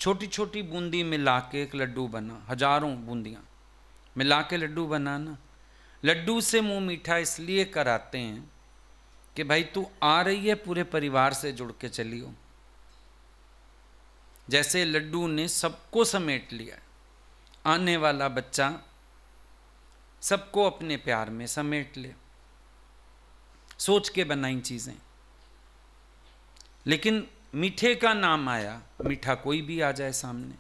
छोटी छोटी बूंदी मिला के एक लड्डू बना, हजारों बूंदियां मिला के लड्डू बनाना। लड्डू से मुंह मीठा इसलिए कराते हैं कि भाई तू आ रही है पूरे परिवार से जुड़ के चलियो। जैसे लड्डू ने सबको समेट लिया, आने वाला बच्चा सबको अपने प्यार में समेट ले। सोच के बनाई चीजें। लेकिन मीठे का नाम आया, मीठा कोई भी आ जाए सामने।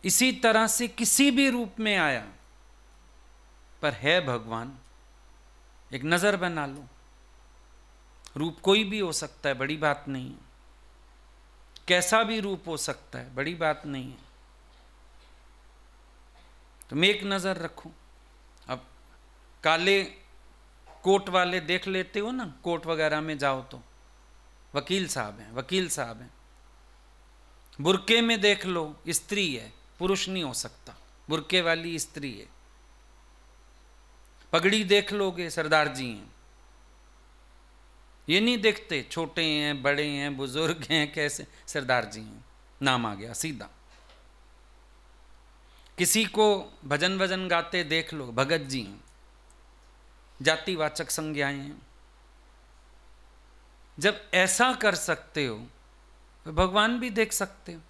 इसी तरह से किसी भी रूप में आया पर है भगवान, एक नजर बना लो। रूप कोई भी हो सकता है, बड़ी बात नहीं है। कैसा भी रूप हो सकता है, बड़ी बात नहीं है। तुम एक नजर रखो। अब काले कोट वाले देख लेते हो ना, कोर्ट वगैरह में जाओ तो वकील साहब हैं, वकील साहब हैं। बुर्के में देख लो, स्त्री है, पुरुष नहीं हो सकता, बुर्के वाली स्त्री है। पगड़ी देख लोगे, सरदार जी हैं। ये नहीं देखते छोटे हैं, बड़े हैं, बुजुर्ग हैं, कैसे, सरदार जी हैं, नाम आ गया सीधा। किसी को भजन वजन गाते देख लो, भगत जी हैं, जातिवाचक संज्ञाएं हैं। जब ऐसा कर सकते हो तो भगवान भी देख सकते हो।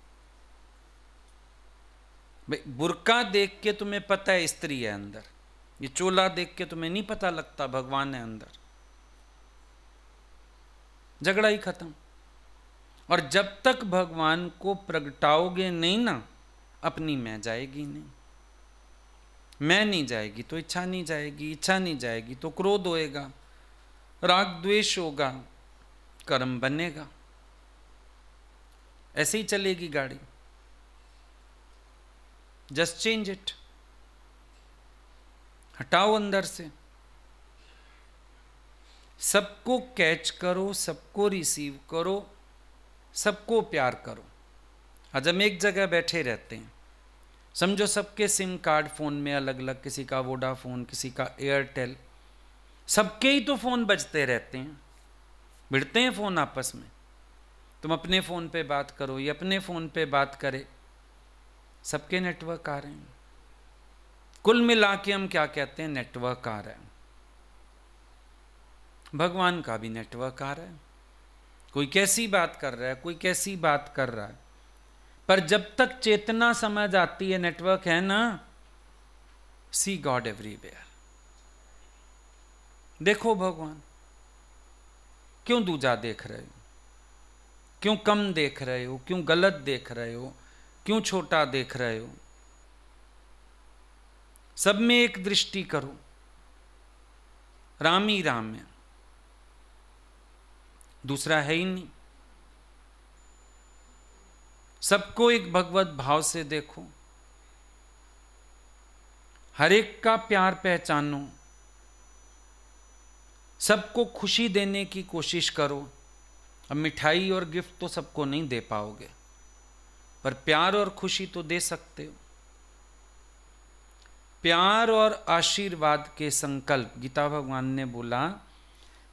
भाई बुर्का देख के तुम्हें पता है स्त्री है अंदर, ये चोला देख के तुम्हें नहीं पता लगता भगवान है अंदर। झगड़ा ही खत्म। और जब तक भगवान को प्रगटाओगे नहीं ना, अपनी मैं जाएगी नहीं। मैं नहीं जाएगी तो इच्छा नहीं जाएगी, इच्छा नहीं जाएगी तो क्रोध होएगा, राग द्वेष होगा, कर्म बनेगा। ऐसे ही चलेगी गाड़ी। Just change it. हटाओ अंदर से। सबको कैच करो, सबको रिसीव करो, सबको प्यार करो। आज हम एक जगह बैठे रहते हैं, समझो सबके सिम कार्ड फोन में अलग अलग, किसी का वोडाफोन, किसी का एयरटेल, सबके ही तो फोन बजते रहते हैं, भिड़ते हैं फोन आपस में। तुम अपने फोन पे बात करो, ये अपने फोन पे बात करे, सबके नेटवर्क आ रहे हैं। कुल मिला के हम क्या कहते हैं, नेटवर्क आ रहा है। भगवान का भी नेटवर्क आ रहा है। कोई कैसी बात कर रहा है, कोई कैसी बात कर रहा है, पर जब तक चेतना समझ आती है नेटवर्क है ना, सी गॉड एवरीवेयर। देखो भगवान, क्यों दूजा देख रहे हो, क्यों कम देख रहे हो, क्यों गलत देख रहे हो, क्यों छोटा देख रहे हो। सब में एक दृष्टि करो, राम ही राम है, दूसरा है ही नहीं। सबको एक भगवत भाव से देखो, हर एक का प्यार पहचानो, सबको खुशी देने की कोशिश करो। अब मिठाई और गिफ्ट तो सबको नहीं दे पाओगे, पर प्यार और खुशी तो दे सकते हो। प्यार और आशीर्वाद के संकल्प, गीता भगवान ने बोला,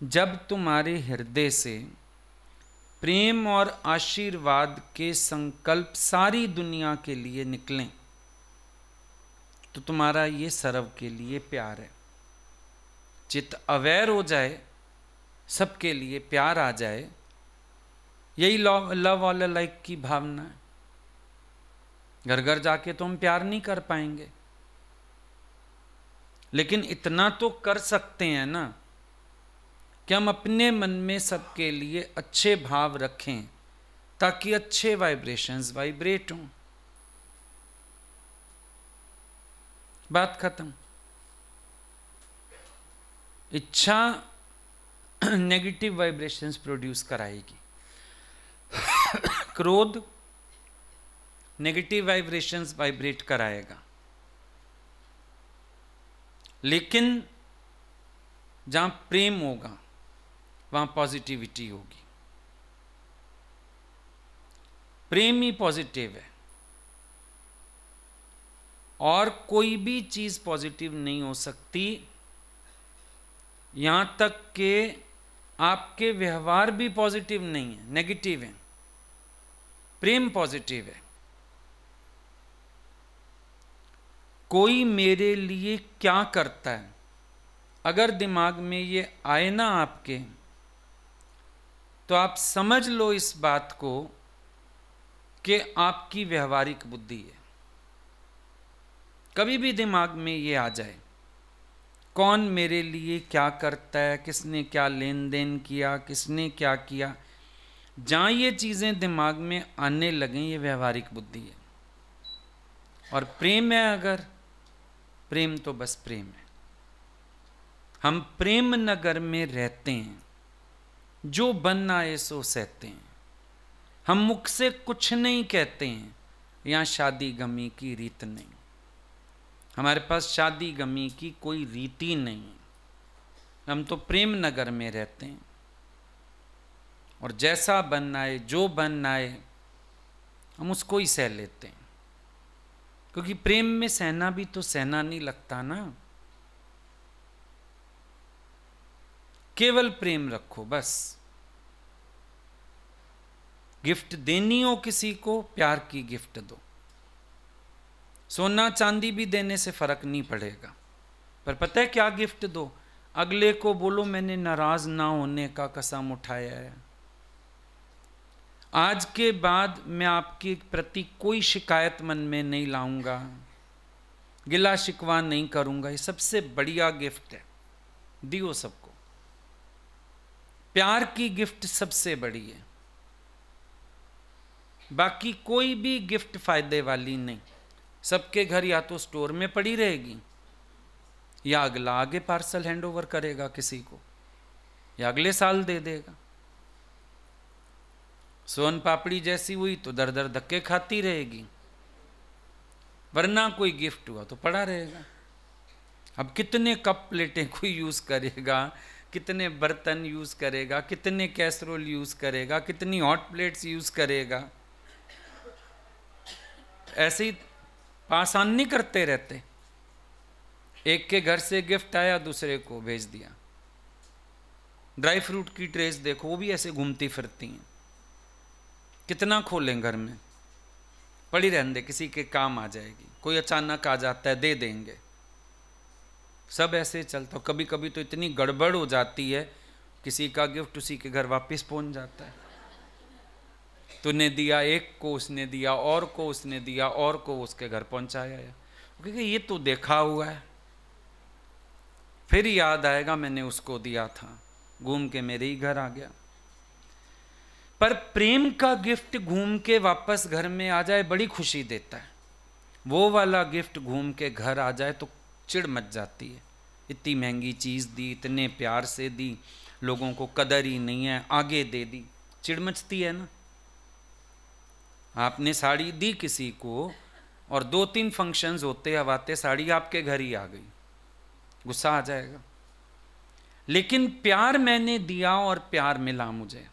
जब तुम्हारे हृदय से प्रेम और आशीर्वाद के संकल्प सारी दुनिया के लिए निकलें, तो तुम्हारा ये सर्व के लिए प्यार है। चित्त अवेयर हो जाए, सबके लिए प्यार आ जाए, यही लव ऑल लाइक की भावना है। घर घर जाके तो हम प्यार नहीं कर पाएंगे, लेकिन इतना तो कर सकते हैं ना कि हम अपने मन में सबके लिए अच्छे भाव रखें, ताकि अच्छे वाइब्रेशंस वाइब्रेट हों। बात खत्म। इच्छा नेगेटिव वाइब्रेशंस प्रोड्यूस कराएगी, क्रोध नेगेटिव वाइब्रेशंस वाइब्रेट कराएगा। लेकिन जहां प्रेम होगा वहां पॉजिटिविटी होगी। प्रेम ही पॉजिटिव है, और कोई भी चीज पॉजिटिव नहीं हो सकती, यहां तक कि आपके व्यवहार भी पॉजिटिव नहीं है, नेगेटिव है। प्रेम पॉजिटिव है। कोई मेरे लिए क्या करता है, अगर दिमाग में ये आए ना आपके, तो आप समझ लो इस बात को कि आपकी व्यवहारिक बुद्धि है। कभी भी दिमाग में ये आ जाए, कौन मेरे लिए क्या करता है, किसने क्या लेन देन किया, किसने क्या किया, जहां ये चीजें दिमाग में आने लगें, ये व्यवहारिक बुद्धि है। और प्रेम है, अगर प्रेम तो बस प्रेम है। हम प्रेम नगर में रहते हैं, जो बन आए सो सहते हैं। हम मुख से कुछ नहीं कहते हैं, यहां शादी गमी की रीत नहीं। हमारे पास शादी गमी की कोई रीति नहीं। हम तो प्रेम नगर में रहते हैं और जैसा बन आए, जो बन आए, हम उसको ही सह लेते हैं, क्योंकि प्रेम में सहना भी तो सहना नहीं लगता ना। केवल प्रेम रखो बस। गिफ्ट देनी हो किसी को, प्यार की गिफ्ट दो। सोना चांदी भी देने से फर्क नहीं पड़ेगा, पर पता है क्या गिफ्ट दो? अगले को बोलो मैंने नाराज ना होने का कसम उठाया है, आज के बाद मैं आपके प्रति कोई शिकायत मन में नहीं लाऊंगा, गिला शिकवा नहीं करूंगा। ये सबसे बढ़िया गिफ्ट है, दियो सबको। प्यार की गिफ्ट सबसे बड़ी है, बाकी कोई भी गिफ्ट फायदे वाली नहीं। सबके घर या तो स्टोर में पड़ी रहेगी, या अगला आगे पार्सल हैंड ओवर करेगा किसी को, या अगले साल दे देगा। सोन पापड़ी जैसी हुई तो दर दर धक्के खाती रहेगी, वरना कोई गिफ्ट हुआ तो पड़ा रहेगा। अब कितने कप प्लेटें कोई यूज करेगा, कितने बर्तन यूज करेगा, कितने कैसरोल यूज करेगा, कितनी हॉट प्लेट्स यूज करेगा, ऐसे ही पासान नहीं करते रहते। एक के घर से गिफ्ट आया, दूसरे को भेज दिया। ड्राई फ्रूट की ट्रेस देखो, वो भी ऐसे घूमती फिरती हैं। कितना खोलें घर में, पड़ी रहने दे, किसी के काम आ जाएगी। कोई अचानक आ जाता है, दे देंगे। सब ऐसे चलता। कभी कभी तो इतनी गड़बड़ हो जाती है, किसी का गिफ्ट उसी के घर वापस पहुंच जाता है। तूने दिया एक को, उसने दिया और को, उसने दिया और को, उसके घर पहुंचाया है। क्योंकि ये तो देखा हुआ है, फिर याद आएगा मैंने उसको दिया था, घूम के मेरे ही घर आ गया। पर प्रेम का गिफ्ट घूम के वापस घर में आ जाए, बड़ी खुशी देता है। वो वाला गिफ्ट घूम के घर आ जाए तो चिढ़ मच जाती है। इतनी महंगी चीज़ दी, इतने प्यार से दी, लोगों को कदर ही नहीं है, आगे दे दी, चिढ़ मचती है ना। आपने साड़ी दी किसी को और 2-3 फंक्शंस होते हवाते साड़ी आपके घर ही आ गई, गुस्सा आ जाएगा। लेकिन प्यार मैंने दिया और प्यार मिला मुझे,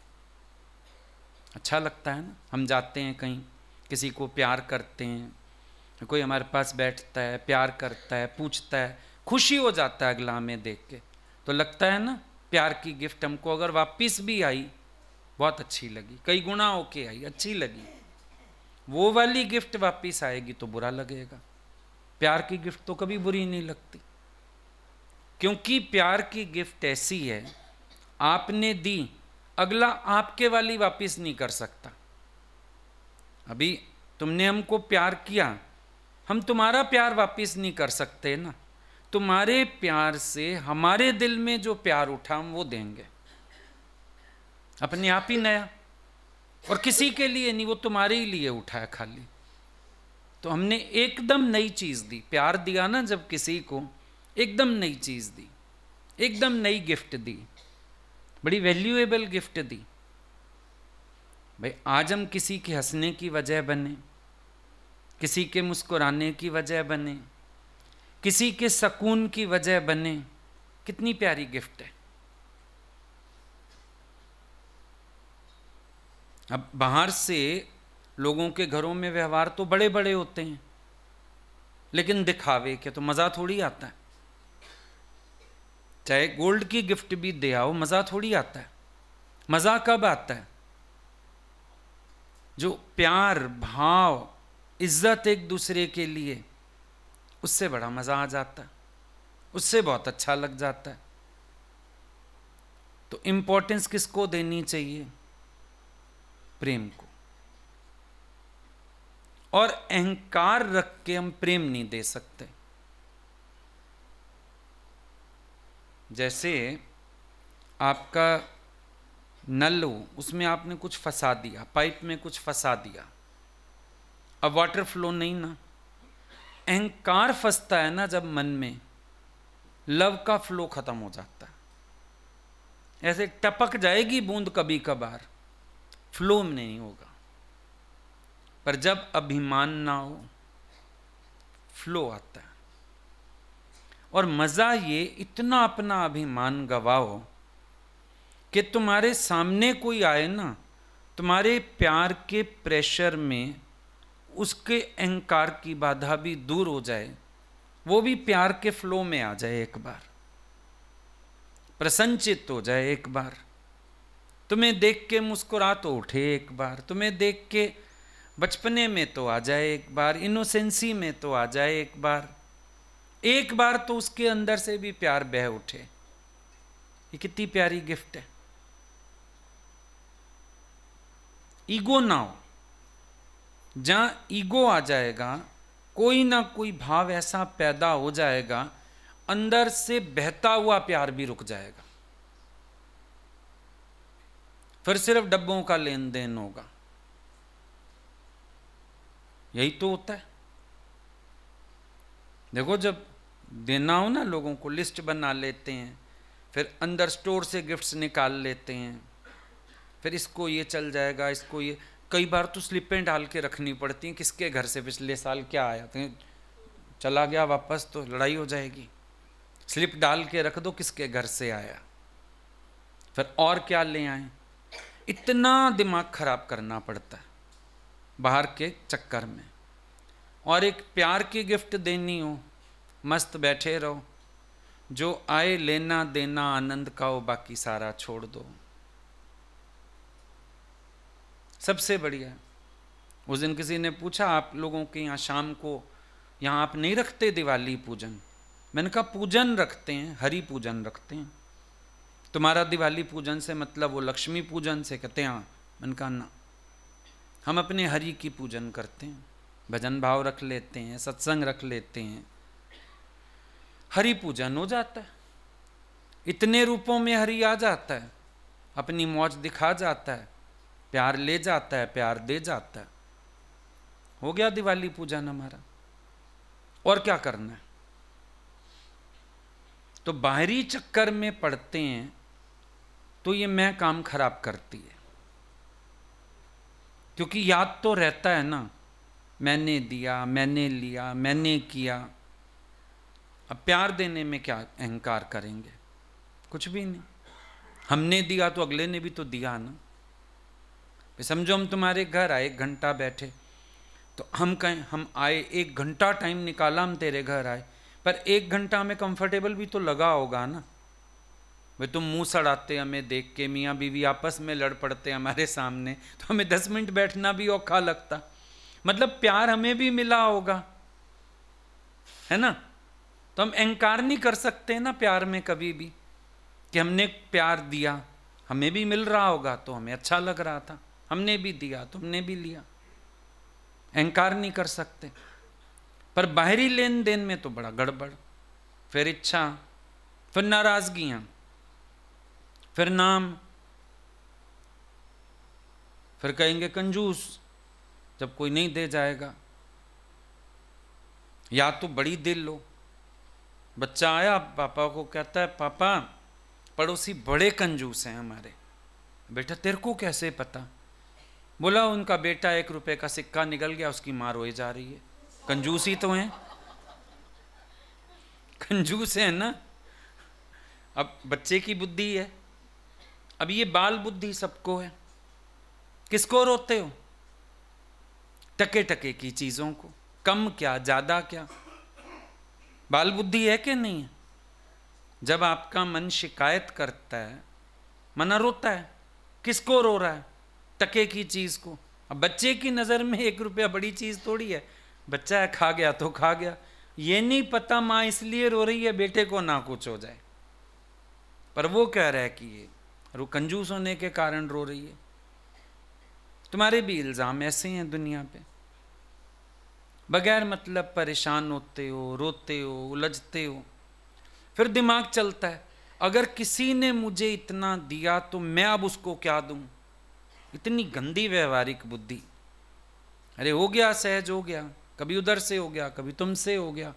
अच्छा लगता है ना। हम जाते हैं कहीं, किसी को प्यार करते हैं, कोई हमारे पास बैठता है, प्यार करता है, पूछता है, खुशी हो जाता है अगला हमें देख के, तो लगता है ना प्यार की गिफ्ट हमको अगर वापस भी आई, बहुत अच्छी लगी, कई गुना होके आई, अच्छी लगी। वो वाली गिफ्ट वापस आएगी तो बुरा लगेगा। प्यार की गिफ्ट तो कभी बुरी नहीं लगती, क्योंकि प्यार की गिफ्ट ऐसी है, आपने दी, अगला आपके वाली वापस नहीं कर सकता। अभी तुमने हमको प्यार किया, हम तुम्हारा प्यार वापस नहीं कर सकते ना। तुम्हारे प्यार से हमारे दिल में जो प्यार उठा हम वो देंगे, अपने आप ही नया, और किसी के लिए नहीं, वो तुम्हारे ही लिए उठा है खाली। तो हमने एकदम नई चीज दी, प्यार दिया ना जब किसी को, एकदम नई चीज दी, एकदम नई गिफ्ट दी, बड़ी वैल्यूएबल गिफ्ट दी। भाई आज हम किसी के हंसने की वजह बने, किसी के मुस्कुराने की वजह बने, किसी के सुकून की वजह बने, कितनी प्यारी गिफ्ट है। अब बाहर से लोगों के घरों में व्यवहार तो बड़े बड़े होते हैं, लेकिन दिखावे के तो मज़ा थोड़ी आता है। चाहे गोल्ड की गिफ्ट भी दे आओ, मज़ा थोड़ी आता है। मज़ा कब आता है? जो प्यार, भाव, इज्जत एक दूसरे के लिए, उससे बड़ा मज़ा आ जाता है, उससे बहुत अच्छा लग जाता है। तो इम्पोर्टेंस किसको देनी चाहिए? प्रेम को। और अहंकार रख के हम प्रेम नहीं दे सकते। जैसे आपका नल हो, उसमें आपने कुछ फंसा दिया, पाइप में कुछ फंसा दिया, अब वाटर फ्लो नहीं ना। अहंकार फंसता है ना जब मन में, लव का फ्लो खत्म हो जाता है। ऐसे टपक जाएगी बूंद कभी कभार, फ्लो में नहीं होगा। पर जब अभिमान ना हो, फ्लो आता है। और मज़ा ये, इतना अपना अभिमान गवाओ कि तुम्हारे सामने कोई आए ना, तुम्हारे प्यार के प्रेशर में उसके अहंकार की बाधा भी दूर हो जाए, वो भी प्यार के फ्लो में आ जाए, एक बार प्रसन्नचित्त हो जाए, एक बार तुम्हें देख के मुस्कुरा तो उठे, एक बार तुम्हें देख के बचपने में तो आ जाए, एक बार इनोसेंसी में तो आ जाए, एक बार तो उसके अंदर से भी प्यार बह उठे। ये कितनी प्यारी गिफ्ट है। ईगो ना हो, जहां ईगो आ जाएगा कोई ना कोई भाव ऐसा पैदा हो जाएगा, अंदर से बहता हुआ प्यार भी रुक जाएगा, फिर सिर्फ डब्बों का लेन देन होगा। यही तो होता है। देखो, जब देना हो ना लोगों को, लिस्ट बना लेते हैं, फिर अंदर स्टोर से गिफ्ट्स निकाल लेते हैं, फिर इसको ये चल जाएगा, इसको ये, कई बार तो स्लिपें डाल के रखनी पड़ती हैं, किसके घर से पिछले साल क्या आया, तो चला गया वापस तो लड़ाई हो जाएगी। स्लिप डाल के रख दो किसके घर से आया, फिर और क्या ले आए। इतना दिमाग खराब करना पड़ता है बाहर के चक्कर में। और एक प्यार की गिफ्ट देनी हो, मस्त बैठे रहो, जो आए लेना देना आनंद का हो, बाकी सारा छोड़ दो। सबसे बढ़िया। उस दिन किसी ने पूछा, आप लोगों के यहाँ शाम को, यहाँ आप नहीं रखते दिवाली पूजन? मैंने कहा पूजन रखते हैं, हरि पूजन रखते हैं। तुम्हारा दिवाली पूजन से मतलब वो लक्ष्मी पूजन से? कहते हैं हाँ। मैंने कहा ना, हम अपने हरि की पूजन करते हैं, भजन भाव रख लेते हैं, सत्संग रख लेते हैं, हरि पूजन हो जाता है। इतने रूपों में हरि आ जाता है, अपनी मौज दिखा जाता है, प्यार ले जाता है, प्यार दे जाता है। हो गया दिवाली पूजन हमारा। और क्या करना है? तो बाहरी चक्कर में पड़ते हैं तो ये मैं काम खराब करती है, क्योंकि याद तो रहता है ना, मैंने दिया, मैंने लिया, मैंने किया। अब प्यार देने में क्या अहंकार करेंगे? कुछ भी नहीं। हमने दिया तो अगले ने भी तो दिया ना। समझो हम तुम्हारे घर आए, 1 घंटा बैठे, तो हम कहें हम आए, 1 घंटा टाइम निकाला, हम तेरे घर आए, पर 1 घंटा हमें कंफर्टेबल भी तो लगा होगा ना। भाई तुम मुंह सड़ाते हमें देख के, मियाँ बीवी आपस में लड़ पड़ते हमारे सामने, तो हमें 10 मिनट बैठना भी औखा लगता। मतलब प्यार हमें भी मिला होगा, है ना? तो हम अहंकार नहीं कर सकते ना प्यार में कभी भी, कि हमने प्यार दिया, हमें भी मिल रहा होगा तो हमें अच्छा लग रहा था, हमने भी दिया, तुमने भी लिया। अहंकार नहीं कर सकते। पर बाहरी लेन देन में तो बड़ा गड़बड़। फिर इच्छा, फिर नाराजगियां, फिर नाम, फिर कहेंगे कंजूस जब कोई नहीं दे जाएगा। या तो बड़ी दिल लो। बच्चा आया, पापा को कहता है, पापा पड़ोसी बड़े कंजूस हैं हमारे। बेटा तेरे को कैसे पता? बोला उनका बेटा 1 रुपए का सिक्का निकल गया, उसकी मां रोए जा रही है। कंजूस ही तो हैं, कंजूस है ना। अब बच्चे की बुद्धि है, अब ये बाल बुद्धि सबको है। किसको रोते हो? टके टके की चीजों को, कम क्या ज्यादा क्या, बाल बुद्धि है कि नहीं है? जब आपका मन शिकायत करता है, मना रोता है, किसको रो रहा है? टके की चीज को। अब बच्चे की नजर में 1 रुपया बड़ी चीज थोड़ी है। बच्चा है, खा गया तो खा गया। ये नहीं पता माँ इसलिए रो रही है बेटे को ना कुछ हो जाए, पर वो कह रहा है कि ये वो कंजूस होने के कारण रो रही है। तुम्हारे भी इल्जाम ऐसे हैं दुनिया पे। बगैर मतलब परेशान होते हो, रोते हो, उलझते हो। फिर दिमाग चलता है, अगर किसी ने मुझे इतना दिया तो मैं अब उसको क्या दूं? इतनी गंदी व्यवहारिक बुद्धि। अरे हो गया, सहज हो गया, कभी उधर से हो गया, कभी तुमसे हो गया,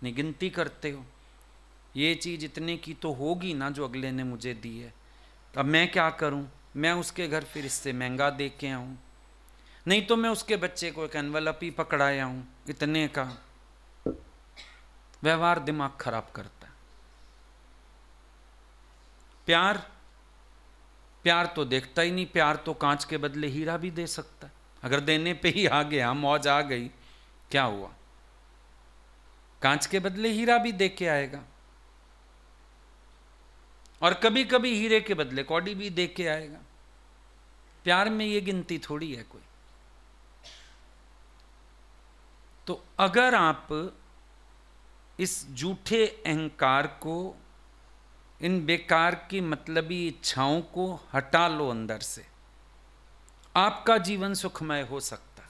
नहीं गिनती करते हो। ये चीज़ इतने की तो होगी ना जो अगले ने मुझे दी है, अब मैं क्या करूं? मैं उसके घर फिर इससे महंगा दे के आऊँ, नहीं तो मैं उसके बच्चे को एक एनवलप ही पकड़ाया हूँ इतने का। व्यवहार दिमाग खराब करता है। प्यार, प्यार तो देखता ही नहीं। प्यार तो कांच के बदले हीरा भी दे सकता है। अगर देने पे ही आ गया, मौज आ गई, क्या हुआ? कांच के बदले हीरा भी दे के आएगा, और कभी कभी हीरे के बदले कौड़ी भी दे के आएगा। प्यार में ये गिनती थोड़ी है कोई। तो अगर आप इस झूठे अहंकार को, इन बेकार की मतलबी इच्छाओं को हटा लो अंदर से, आपका जीवन सुखमय हो सकता है।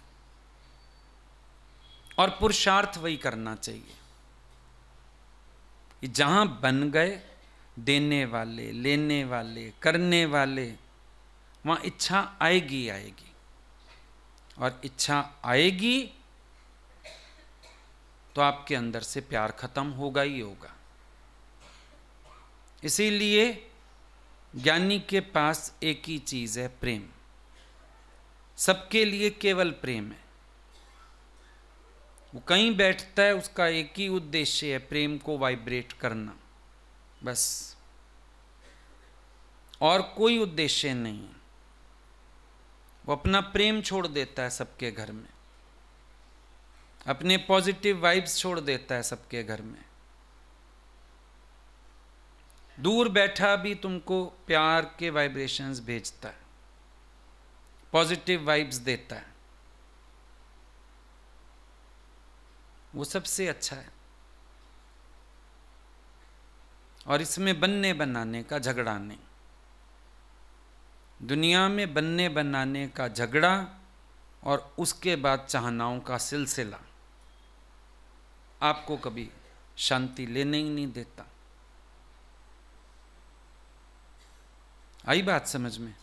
और पुरुषार्थ वही करना चाहिए। जहां बन गए देने वाले, लेने वाले, करने वाले, वहां इच्छा आएगी आएगी। और इच्छा आएगी तो आपके अंदर से प्यार खत्म होगा ही होगा। इसीलिए ज्ञानी के पास एक ही चीज है, प्रेम। सबके लिए केवल प्रेम है। वो कहीं बैठता है, उसका एक ही उद्देश्य है, प्रेम को वाइब्रेट करना, बस, और कोई उद्देश्य नहीं। वो अपना प्रेम छोड़ देता है सबके घर में, अपने पॉजिटिव वाइब्स छोड़ देता है सबके घर में। दूर बैठा भी तुमको प्यार के वाइब्रेशंस भेजता है, पॉजिटिव वाइब्स देता है। वो सबसे अच्छा है। और इसमें बनने बनाने का झगड़ा नहीं। दुनिया में बनने बनाने का झगड़ा और उसके बाद चाहनाओं का सिलसिला आपको कभी शांति लेने ही नहीं देता। आई बात समझ में?